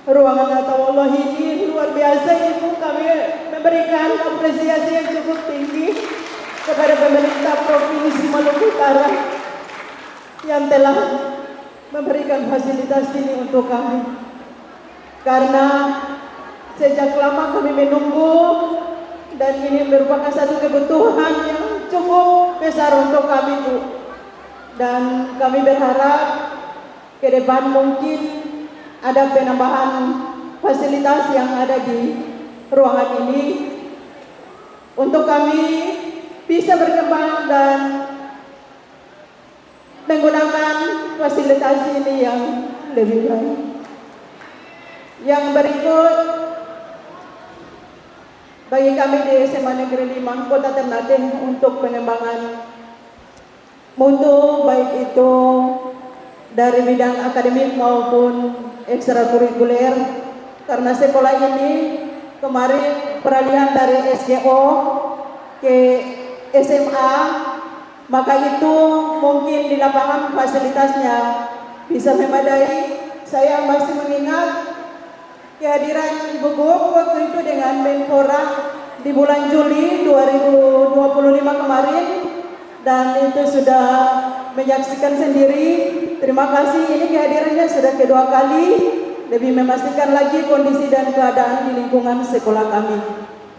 ruangan atau Allah ini. Luar biasa Ibu, kami memberikan apresiasi yang cukup tinggi kepada pemerintah Provinsi Maluku Utara yang telah memberikan fasilitas ini untuk kami. Karena sejak lama kami menunggu dan ini merupakan satu kebutuhan yang cukup besar untuk kami, Bu. Dan kami berharap ke depan mungkin ada penambahan fasilitas yang ada di ruangan ini untuk kami bisa berkembang dan menggunakan fasilitas ini yang lebih baik. Yang berikut, bagi kami di SMA Negeri 5 Kota Ternate untuk pengembangan mutu baik itu dari bidang akademik maupun ekstrakurikuler, karena sekolah ini kemarin peralihan dari SGO ke SMA, maka itu mungkin di lapangan fasilitasnya bisa memadai. Saya masih mengingat kehadiran Ibu Gub waktu itu dengan Menpora di bulan Juli 2025 kemarin, dan itu sudah menyaksikan sendiri. Terima kasih, ini kehadirannya sudah kedua kali, lebih memastikan lagi kondisi dan keadaan di lingkungan sekolah kami.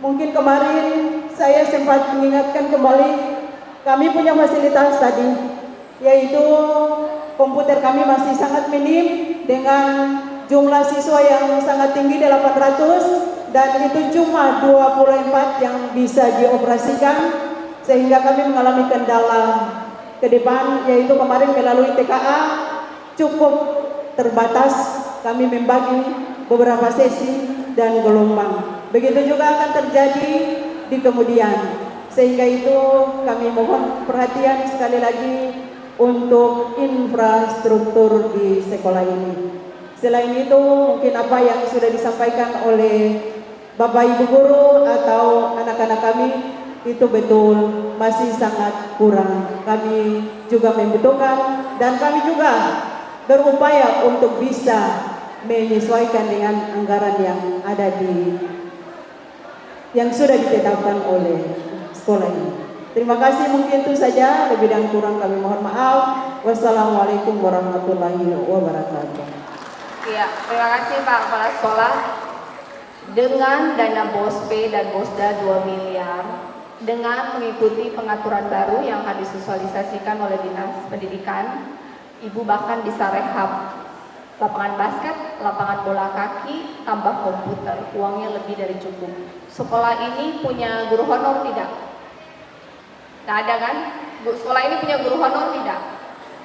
Mungkin kemarin saya sempat mengingatkan kembali, kami punya fasilitas tadi, yaitu komputer kami masih sangat minim dengan jumlah siswa yang sangat tinggi 800, dan itu cuma 24 yang bisa dioperasikan, sehingga kami mengalami kendala ke depan, yaitu kemarin melalui TKA cukup terbatas, kami membagi beberapa sesi dan gelombang. Begitu juga akan terjadi di kemudian, sehingga itu kami mohon perhatian sekali lagi untuk infrastruktur di sekolah ini. Selain itu, mungkin apa yang sudah disampaikan oleh Bapak Ibu Guru atau anak-anak kami itu betul masih sangat kurang. Kami juga membutuhkan dan kami juga berupaya untuk bisa menyesuaikan dengan anggaran yang ada yang sudah ditetapkan oleh sekolah ini. Terima kasih, mungkin itu saja, lebih dan kurang kami mohon maaf. Wassalamualaikum warahmatullahi wabarakatuh. Ya, terima kasih Pak Kepala Sekolah. Dengan dana BOSP dan BOSDA 2 miliar, dengan mengikuti pengaturan baru yang akan disosialisasikan oleh Dinas Pendidikan, Ibu bahkan bisa rehab lapangan basket, lapangan bola kaki, tambah komputer, uangnya lebih dari cukup. Sekolah ini punya guru honor tidak? Tidak ada kan? Sekolah ini punya guru honor tidak?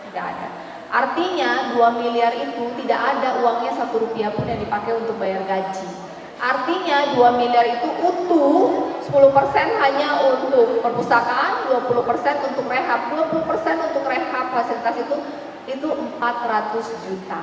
Tidak ada. Artinya 2 miliar itu tidak ada uangnya 1 rupiah pun yang dipakai untuk bayar gaji. Artinya 2 miliar itu utuh, 10% hanya untuk perpustakaan, 20% untuk rehab, 20% untuk rehab fasilitas itu 400 juta.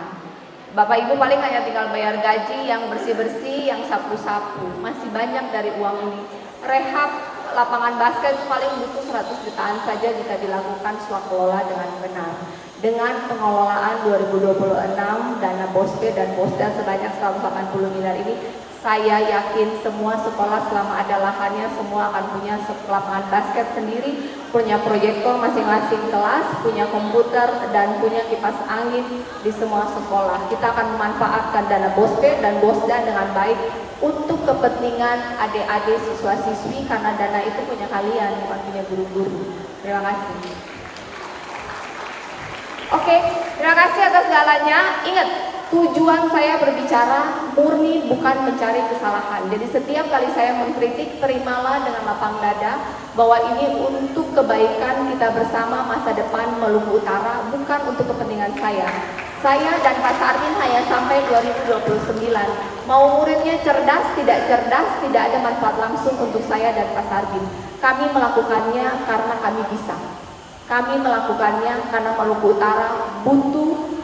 Bapak Ibu paling hanya tinggal bayar gaji, yang bersih-bersih, yang sapu-sapu. Masih banyak dari uang ini. Rehab lapangan basket paling butuh 100 jutaan saja jika dilakukan swakelola dengan benar. Dengan pengelolaan 2026 dana BOSP dan BOSDA sebanyak 180 miliar ini, saya yakin semua sekolah selama ada lahannya semua akan punya lapangan basket sendiri, punya proyektor masing-masing kelas, punya komputer dan punya kipas angin di semua sekolah. Kita akan memanfaatkan dana BOSP dan BOSDA dengan baik untuk kepentingan adik-adik siswa-siswi, karena dana itu punya kalian, bukan punya guru-guru. Terima kasih. Oke, terima kasih atas segalanya. Ingat, tujuan saya berbicara murni bukan mencari kesalahan. Jadi setiap kali saya mengkritik, terimalah dengan lapang dada bahwa ini untuk kebaikan kita bersama masa depan Maluku Utara, bukan untuk kepentingan saya. Saya dan Pak Sarbin hanya sampai 2029. Mau muridnya cerdas, tidak ada manfaat langsung untuk saya dan Pak Sarbin. Kami melakukannya karena kami bisa. Kami melakukannya karena Maluku Utara butuh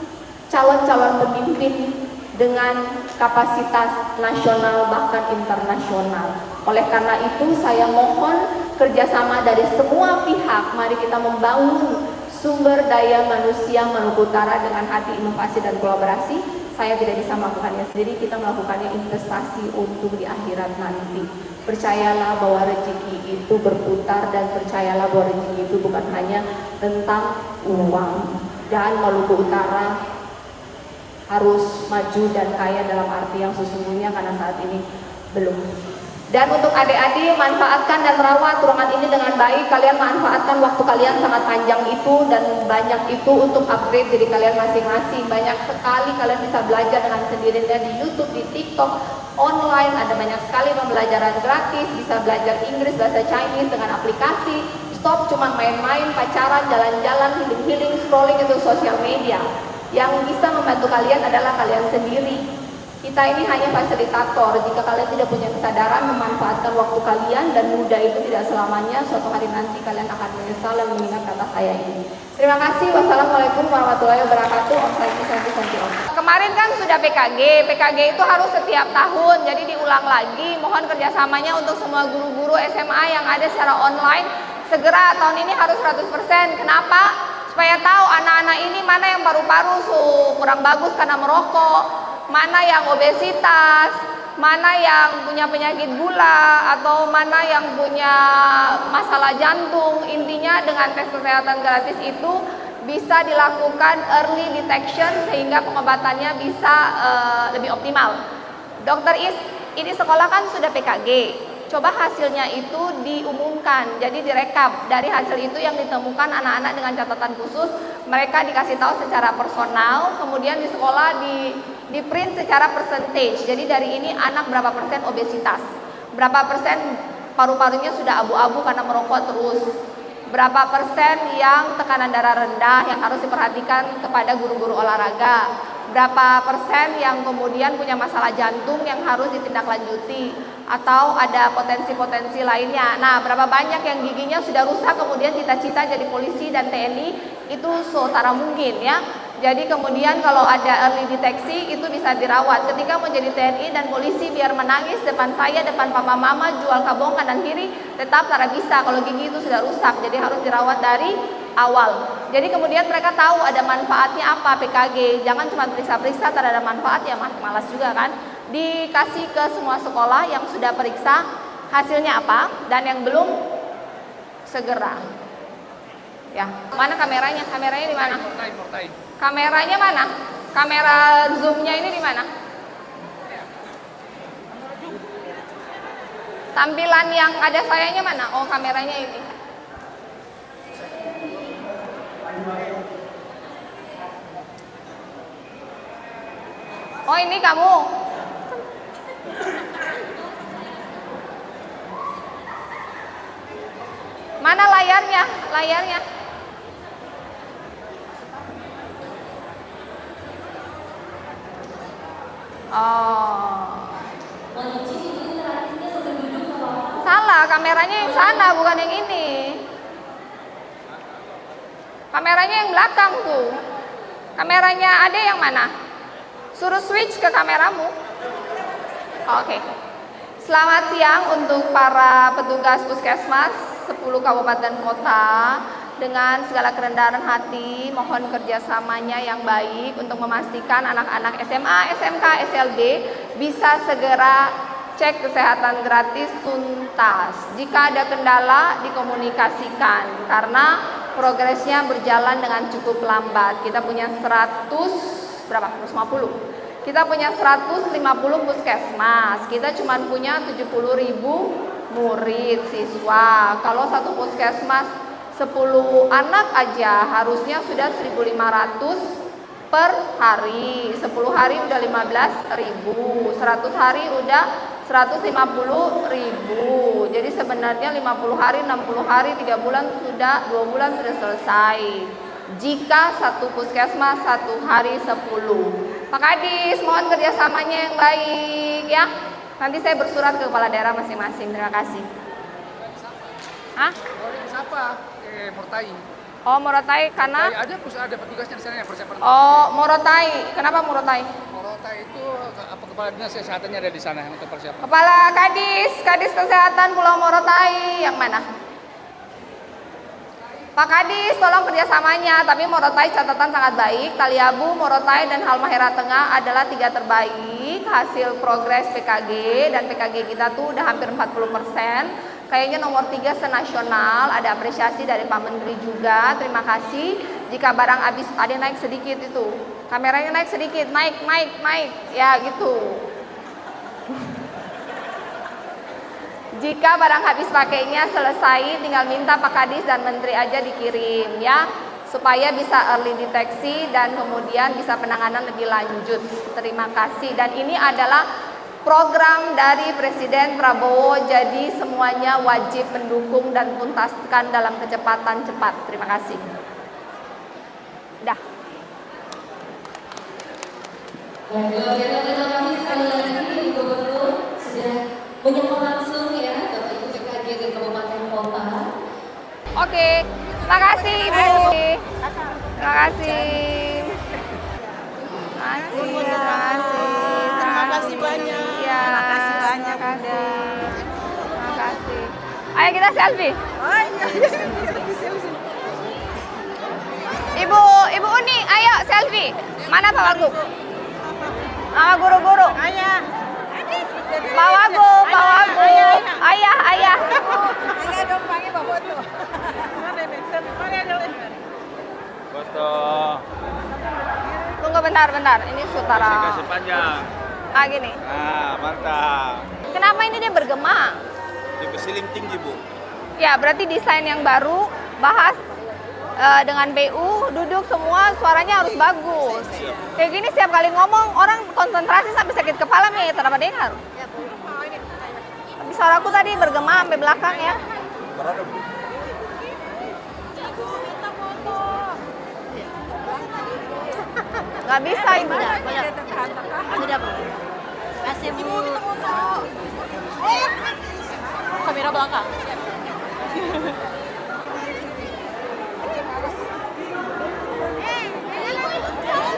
calon-calon pemimpin dengan kapasitas nasional bahkan internasional. Oleh karena itu saya mohon kerjasama dari semua pihak. Mari kita membangun sumber daya manusia Maluku Utara dengan hati inovasi dan kolaborasi. Saya tidak bisa melakukannya sendiri, kita melakukannya investasi untuk di akhirat nanti. Percayalah bahwa rezeki itu berputar dan percayalah bahwa rezeki itu bukan hanya tentang uang. Dan Maluku Utara harus maju dan kaya dalam arti yang sesungguhnya karena saat ini belum. Dan untuk adik-adik, manfaatkan dan rawat ruangan ini dengan baik. Kalian manfaatkan waktu kalian sangat panjang itu dan banyak itu untuk upgrade diri kalian masing-masing. Banyak sekali kalian bisa belajar dengan sendirinya di YouTube, di TikTok, online. Ada banyak sekali pembelajaran gratis. Bisa belajar Inggris, bahasa Chinese dengan aplikasi. Stop cuma main-main, pacaran, jalan-jalan, healing-healing, scrolling itu sosial media. Yang bisa membantu kalian adalah kalian sendiri. Kita ini hanya fasilitator. Jika kalian tidak punya kesadaran memanfaatkan waktu kalian dan muda itu tidak selamanya, suatu hari nanti kalian akan menyesal dan mengingat kata saya ini. Terima kasih. Wassalamualaikum warahmatullahi wabarakatuh. Om Santi. Kemarin kan sudah PKG itu harus setiap tahun, jadi diulang lagi. Mohon kerjasamanya untuk semua guru-guru SMA yang ada secara online. Segera tahun ini harus 100%. Kenapa? Supaya tahu anak-anak ini mana yang paru-paru kurang bagus karena merokok, mana yang obesitas, mana yang punya penyakit gula, atau mana yang punya masalah jantung. Intinya dengan tes kesehatan gratis itu bisa dilakukan early detection sehingga pengobatannya bisa lebih optimal. Dokter ini sekolah kan sudah PKG. Coba hasilnya itu diumumkan, jadi direkap. Dari hasil itu yang ditemukan anak-anak dengan catatan khusus, mereka dikasih tahu secara personal, kemudian di sekolah di print secara percentage. Jadi dari ini anak berapa persen obesitas, berapa persen paru-parunya sudah abu-abu karena merokok terus, berapa persen yang tekanan darah rendah yang harus diperhatikan kepada guru-guru olahraga, berapa persen yang kemudian punya masalah jantung yang harus ditindaklanjuti, atau ada potensi-potensi lainnya. Nah, berapa banyak yang giginya sudah rusak kemudian cita-cita jadi polisi dan TNI, itu setara mungkin ya. Jadi kemudian kalau ada early deteksi itu bisa dirawat. Ketika mau jadi TNI dan polisi biar menangis depan saya, depan papa mama, jual kabong kanan kiri, tetap tidak bisa kalau gigi itu sudah rusak. Jadi harus dirawat dari awal. Jadi kemudian mereka tahu ada manfaatnya apa PKG. Jangan cuma periksa-periksa tidak ada manfaat, ya malas juga kan. Dikasih ke semua sekolah yang sudah periksa hasilnya apa, dan yang belum segera. Ya, mana kameranya? Kameranya di mana? Kameranya mana? Kamera zoomnya ini di mana? Tampilan yang ada sayanya mana? Oh, kameranya ini. Oh, ini kamu. Mana layarnya? Layarnya. Oh. Salah, kameranya yang sana, bukan yang ini. Kameranya yang belakang tuh. Kameranya ada yang mana? Suruh switch ke kameramu. Oke. Selamat siang untuk para petugas puskesmas 10 kabupaten kota. Dengan segala kerendahan hati, mohon kerjasamanya yang baik untuk memastikan anak-anak SMA, SMK, SLB bisa segera cek kesehatan gratis tuntas. Jika ada kendala, dikomunikasikan karena progresnya berjalan dengan cukup lambat. Kita punya 150. Kita punya 150 puskesmas. Kita cuma punya 70.000 murid siswa. Kalau satu puskesmas 10 anak aja harusnya sudah 1.500 per hari. 10 hari udah 15.000, 100 hari udah 150.000. Jadi sebenarnya 50 hari, 60 hari, 3 bulan sudah, 2 bulan sudah selesai. Jika satu puskesmas 1 hari 10. Pak Kadis, mohon kerjasamanya yang baik ya. Nanti saya bersurat ke kepala daerah masing-masing. Terima kasih. Hah? Siapa? Morotai. Oh, Morotai karena? Ada petugasnya di sana yang persiapan. Oh, Morotai. Kenapa Morotai? Morotai itu kepala dinas kesehatannya ada di sana untuk persiapan. Kepala Kadis Kesehatan Pulau Morotai yang mana? Pak Kadis, tolong kerjasamanya. Tapi Morotai catatan sangat baik. Taliabu, Morotai, dan Halmahera Tengah adalah 3 terbaik hasil progres PKG. Dan PKG kita tuh udah hampir 40%. Kayaknya nomor 3 senasional. Ada apresiasi dari Pak Menteri juga. Terima kasih. Jika barang habis, ada naik sedikit itu. Kameranya naik sedikit. Naik. Ya gitu. Jika barang habis pakainya selesai, tinggal minta Pak Kadis dan Menteri aja dikirim ya, supaya bisa early deteksi dan kemudian bisa penanganan lebih lanjut. Terima kasih. Dan ini adalah program dari Presiden Prabowo, jadi semuanya wajib mendukung dan tuntaskan dalam kecepatan cepat. Terima kasih. Dah. Terima kasih sekali lagi Gubernur sudah menyapa langsung ya Bapak Ibu PKG di Kabupaten Kota. Oke, terima kasih Ibu. Terima kasih. Terima kasih banyak. Ya, terima kasih banyak. Terima kasih. Ayo kita selfie. Ibu Uni, ayo selfie. Mana Pak Wagub? Sama guru-guru. Ayah. Pak Wagub. Ayah. Ayah dong panggil Pak foto. Foto. Tunggu bentar. Ini sutara. Kasih panjang. Gini. Mantap. Kenapa ini dia bergema? Tipe siling tinggi, Bu. Ya, berarti desain yang baru, bahas dengan BU, duduk semua suaranya harus bagus. Kayak gini setiap kali ngomong orang konsentrasi sampai sakit kepala nih, tanpa dengar. Tapi suaraku tadi bergema sampai belakang ya. Gak bisa Ibu. Kasih Bu. Kamera belakang.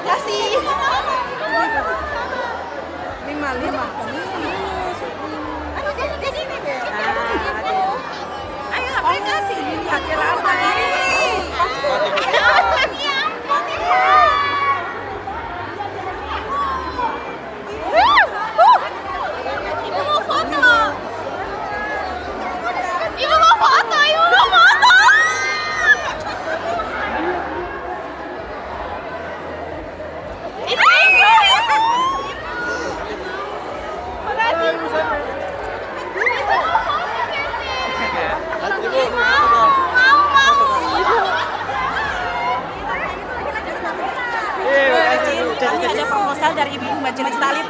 Kasih. 5. Ayo ngapain kasih? Hati apa ini? Ibu mau foto. Kami ada proposal dari Ibu Majelis Talim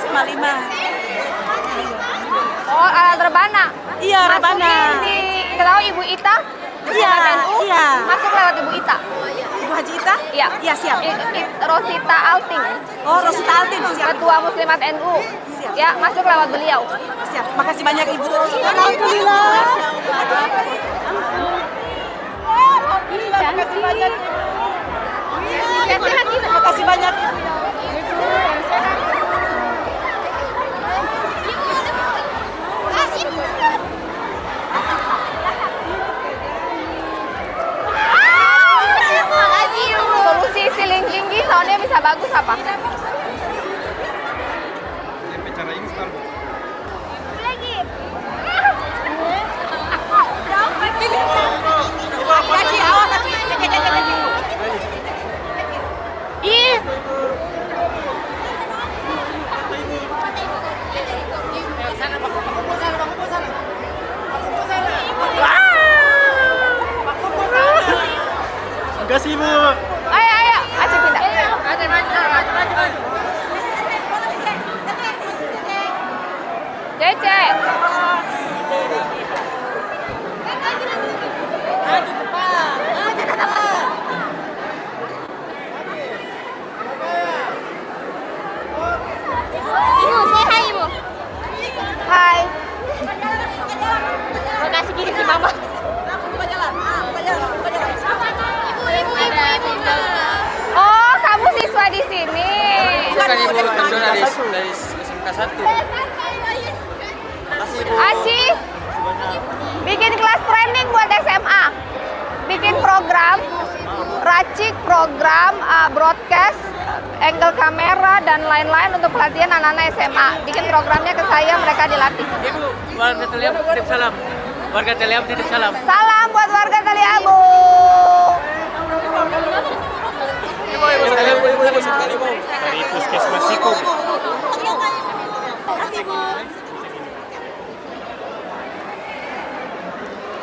SMA 5. Oh, Rebana. Iya, Rebana. Tahu Ibu Ita? Iya, iya. Masuk lewat Ibu Ita. Ibu Haji Ita? Iya. Iya, siap. Rosita Alting. Oh, Rosita Alting, siap. Ketua Muslimat NU. Siap. Ya, masuk lewat beliau. Siap. Makasih banyak Ibu. Alhamdulillah. Makasih banyak. Terima kasih banyak. Solusi siling tinggi soalnya bisa bagus apa? Cara install, Bu. Lagi. Kasih awas. Ih. dari SMK 1. Aci, bikin kelas training buat SMA. Bikin program, racik program, broadcast, angle kamera, dan lain-lain untuk pelatihan anak-anak SMA. Bikin programnya ke saya, mereka dilatih. Ibu, warga Teliab titip salam. Warga Teliab titip salam. Salam buat warga Taliabu. Dari Puskesmas Siku.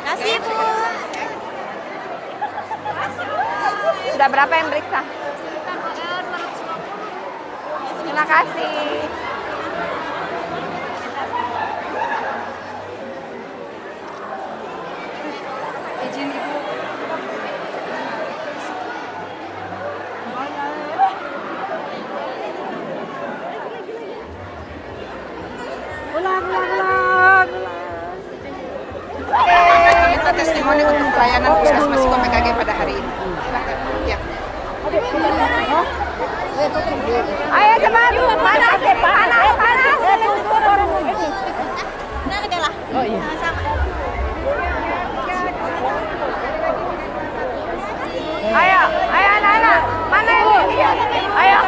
Kasih Bu. Sudah berapa yang periksa? Terima kasih. Izin Ibu. Ulang. Minta testimoni untuk pelayanan Puskesmas Siko PKG pada hari ini. Silakan. Ya. Ayo cepat. Panas. Nah, adalah. Oh iya. Sama. Ayo anak-anak. Mana ini? Ayo.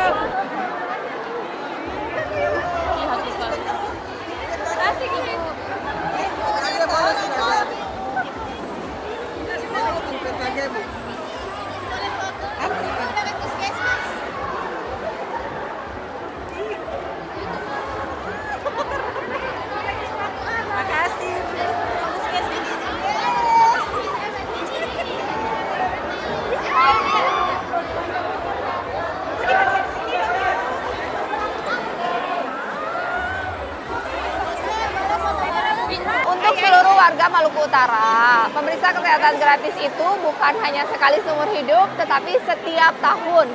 Untuk seluruh warga Maluku Utara, pemeriksa kesehatan gratis itu bukan hanya sekali seumur hidup, tetapi setiap tahun.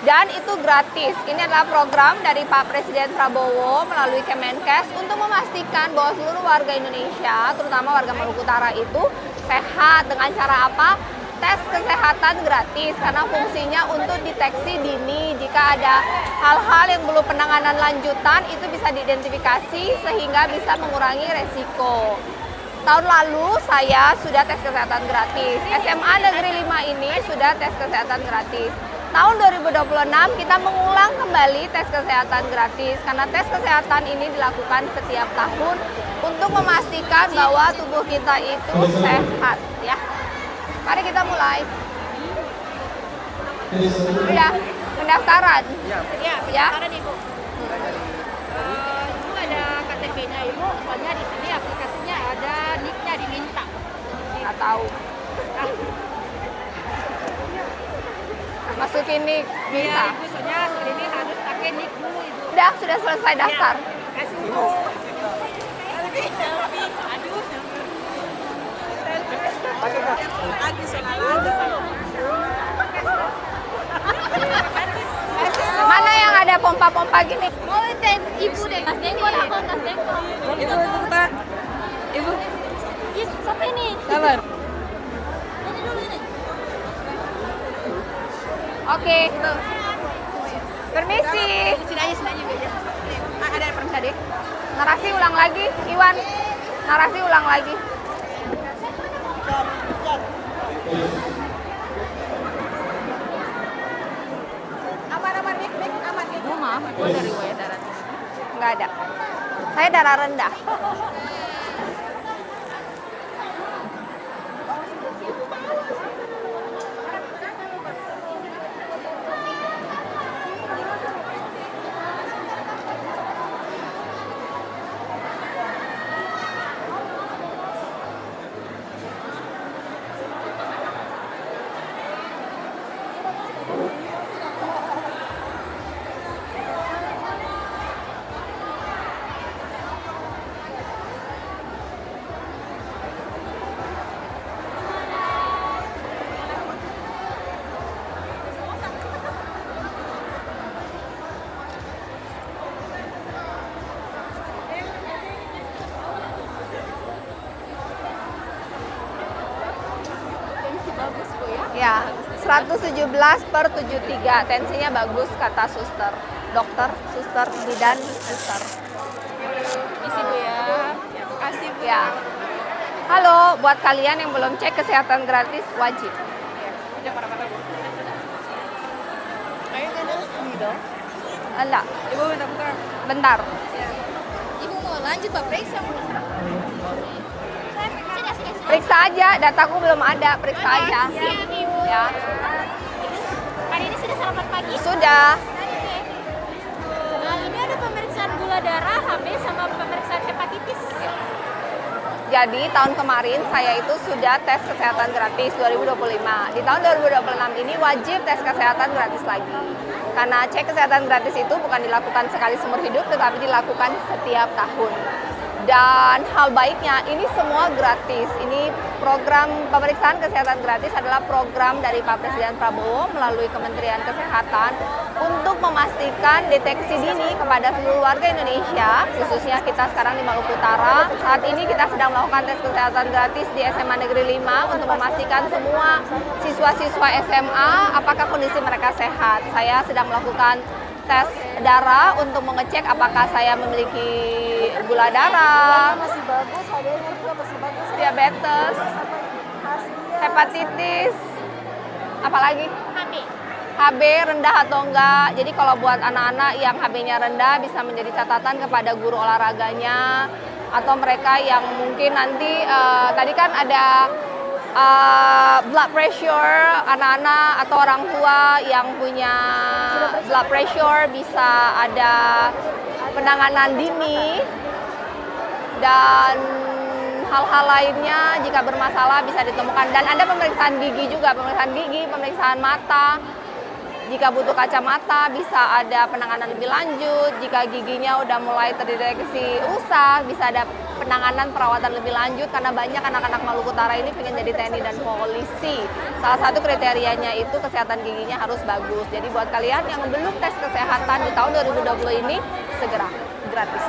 Dan itu gratis. Ini adalah program dari Pak Presiden Prabowo melalui Kemenkes untuk memastikan bahwa seluruh warga Indonesia, terutama warga Maluku Utara itu sehat. Dengan cara apa? Tes kesehatan gratis, karena fungsinya untuk deteksi dini. Jika ada hal-hal yang perlu penanganan lanjutan, itu bisa diidentifikasi sehingga bisa mengurangi resiko. Tahun lalu saya sudah tes kesehatan gratis. SMA Negeri 5 ini sudah tes kesehatan gratis. Tahun 2026 kita mengulang kembali tes kesehatan gratis, karena tes kesehatan ini dilakukan setiap tahun untuk memastikan bahwa tubuh kita itu sehat, ya. Mari kita mulai. Ya, pendaftaran. Ya, pendaftaran Ibu. Ibu ada KTP-nya Ibu, soalnya di sini aplikasinya ada nick-nya diminta. Nggak tahu. Masukin nick, minta. Iya, Ibu, soalnya ini harus pakai nick dulu Ibu. Sudah selesai daftar. Kasih Ibu. Aduh, lagi Mana yang ada pompa-pompa gini? mau Ibu deh, Ibu. Ibu. Sampai ini. Sabar. Ini dulu ini. Oke. Permisi. Sini aja Bu. Ada yang tadi. Narasi ulang lagi, Iwan. Narasi ulang lagi. Aman, Mik, aman. Bu, maaf, aku dari riwayat darah tinggi. Nggak ada. Saya darah rendah. Ya, 117/73, tensinya bagus kata suster. dokter, suster, bidan, suster. Isi Bu ya. Makasih Bu. Ya. Halo, buat kalian yang belum cek kesehatan gratis wajib. Ayo kan ini dong. Enggak, Ibu bentar-bentar. bentar. Ibu mau lanjut Pak periksa. Periksa aja, dataku belum ada, periksa aja. Ya. Hari ini sudah sarapan pagi? Sudah. Ini ada pemeriksaan gula darah, HB sama pemeriksaan hepatitis. Jadi tahun kemarin saya itu sudah tes kesehatan gratis 2025. Di tahun 2026 ini wajib tes kesehatan gratis lagi. Karena cek kesehatan gratis itu bukan dilakukan sekali seumur hidup, tetapi dilakukan setiap tahun. Dan hal baiknya ini semua gratis. Ini program pemeriksaan kesehatan gratis adalah program dari Pak Presiden Prabowo melalui Kementerian Kesehatan untuk memastikan deteksi dini kepada seluruh warga Indonesia, khususnya kita sekarang di Maluku Utara. Saat ini kita sedang melakukan tes kesehatan gratis di SMA Negeri 5 untuk memastikan semua siswa-siswa SMA apakah kondisi mereka sehat. Saya sedang melakukan tes darah untuk mengecek apakah saya memiliki gula darah, Masih bagus, HB-nya juga masih bagus. diabetes, hepatitis, apalagi HB rendah atau enggak. Jadi kalau buat anak-anak yang HB-nya rendah bisa menjadi catatan kepada guru olahraganya, atau mereka yang mungkin nanti tadi kan ada blood pressure anak-anak atau orang tua yang punya blood pressure bisa ada penanganan dini, dan hal-hal lainnya jika bermasalah bisa ditemukan. Dan ada pemeriksaan gigi juga, pemeriksaan gigi, pemeriksaan mata. Jika butuh kacamata bisa ada penanganan lebih lanjut. Jika giginya udah mulai terdeteksi rusak bisa ada penanganan perawatan lebih lanjut, karena banyak anak-anak Maluku Utara ini pengen jadi TNI dan polisi. Salah satu kriterianya itu kesehatan giginya harus bagus. Jadi buat kalian yang belum tes kesehatan di tahun 2020 ini segera gratis.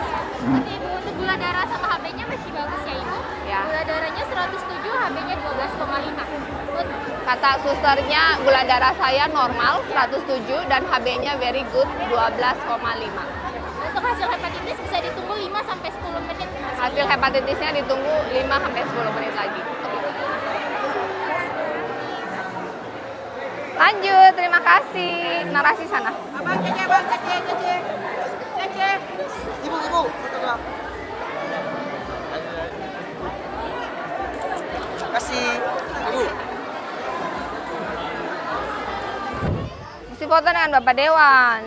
Oke Ibu, untuk gula darah sama HB-nya masih bagus ya Ibu? Ya. Gula darahnya 107, HB-nya 12,5. Good. Kata susternya gula darah saya normal 107 dan HB-nya very good 12,5. Untuk hasil hepatitis bisa ditunggu 5 sampai 10 menit. Hasil hepatitisnya ditunggu 5 sampai 10 menit lagi. Lanjut, terima kasih. Narasi sana. Abang kece. Ibu, fotograf. Kasih, Ibu. Mesti foto dengan Bapak Dewan.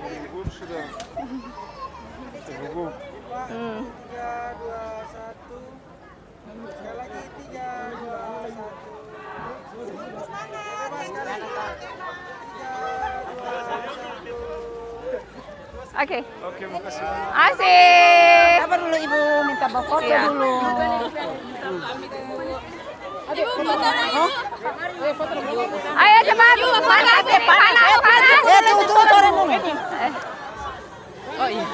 Ibu sudah terhubung. 3, 2, 1. Sekali lagi 3, 2, 1. Oke. Oke, makasih. Asik. Sabar dulu Ibu, minta foto Iya. dulu. Ibu foto lagi. Ayo cepat. Panas. Tunggu orang dulu. Oh iya.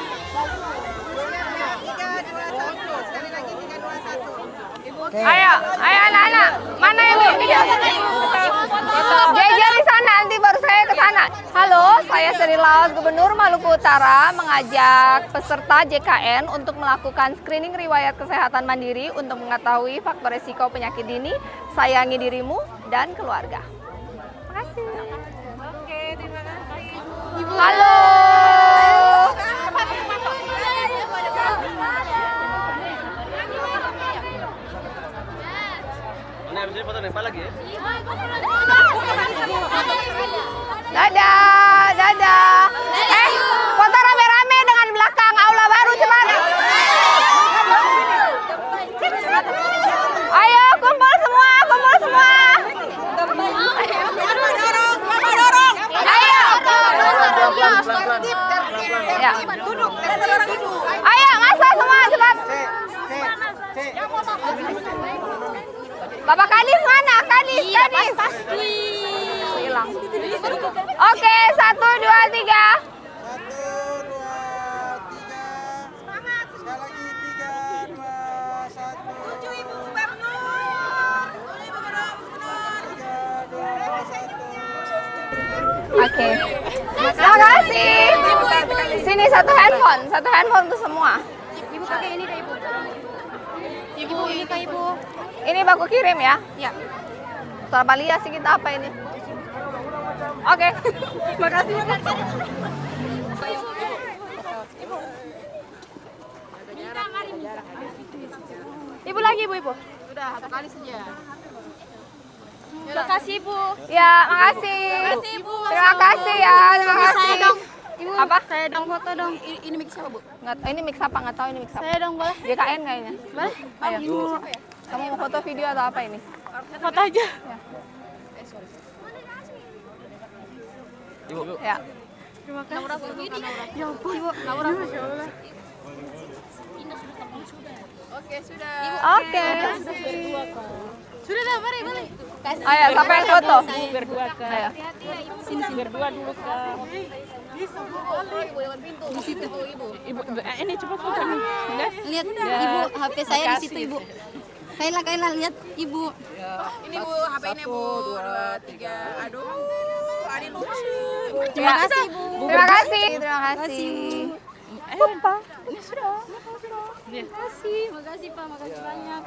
3, 2, 1. Sekali lagi 3, 2, 1. Ayo anak-anak. Mana yang mau video? JJ di sana, nanti baru saya ke sana. Halo, saya Sri Laos, Gubernur Maluku Utara, mengajak peserta JKN untuk melakukan screening riwayat kesehatan mandiri untuk mengetahui faktor risiko penyakit dini, sayangi dirimu dan keluarga. Terima kasih. Oke, terima kasih. Halo. Ini habis ini foto nempel lagi ya? Dadah. Foto rame-rame dengan belakang aula baru cepat. Ayo kumpul semua. Ayo. Ya. Ayo masa semua cepat. Bapak Kadis mana? Kadis. Hilang. Oke, 1, 2, 3. 1, 2, 3. Semangat. Sekali lagi 3, 2, 1. Tuju Ibu Gubernur. Ibu Gubernur. 3, 2, 1. Oke. Terima kasih. Ini satu handphone untuk semua. Ibu pakai ini deh ibu. Ibu ini kak ibu. Ini baku kirim ya? Ya. Soal lihat sih kita apa ini? Oke. Makasih. Ibu lagi ibu. Sudah, satu kali saja. Terima kasih ibu. Ya, makasih. Ibu. Terima kasih ya, terima kasih. Saya dong. Ibu, Apa? saya dong foto dong. Ini mix siapa, Bu? Ini mix apa? Nggak tahu ini mix apa. Saya dong boleh. GKN kayaknya. Boleh? Ayo. Kamu mau foto video atau apa ini? Foto aja. Ya. Terima kasih. Ya ampun. Ibu, Laura. Masya Allah. Oke, sudah. Oke. Sudah lah, mari. Ayo, siapa yang foto? Berdua kak. Ayo. Sini berdua dulu kak. Di situ, Ibu. Ibu, ini coba foto nih. Lihat, Ibu, HP saya di situ, Ibu. Kayla, lihat, Ibu. Ini Bu, HP ini Bu. 1, 2, 3. Aduh, Ari lucu. Terima kasih, Bu. Terima kasih. Terima kasih. Lupa. Ini sudah. Terima kasih. Makasih Pak, makasih banyak.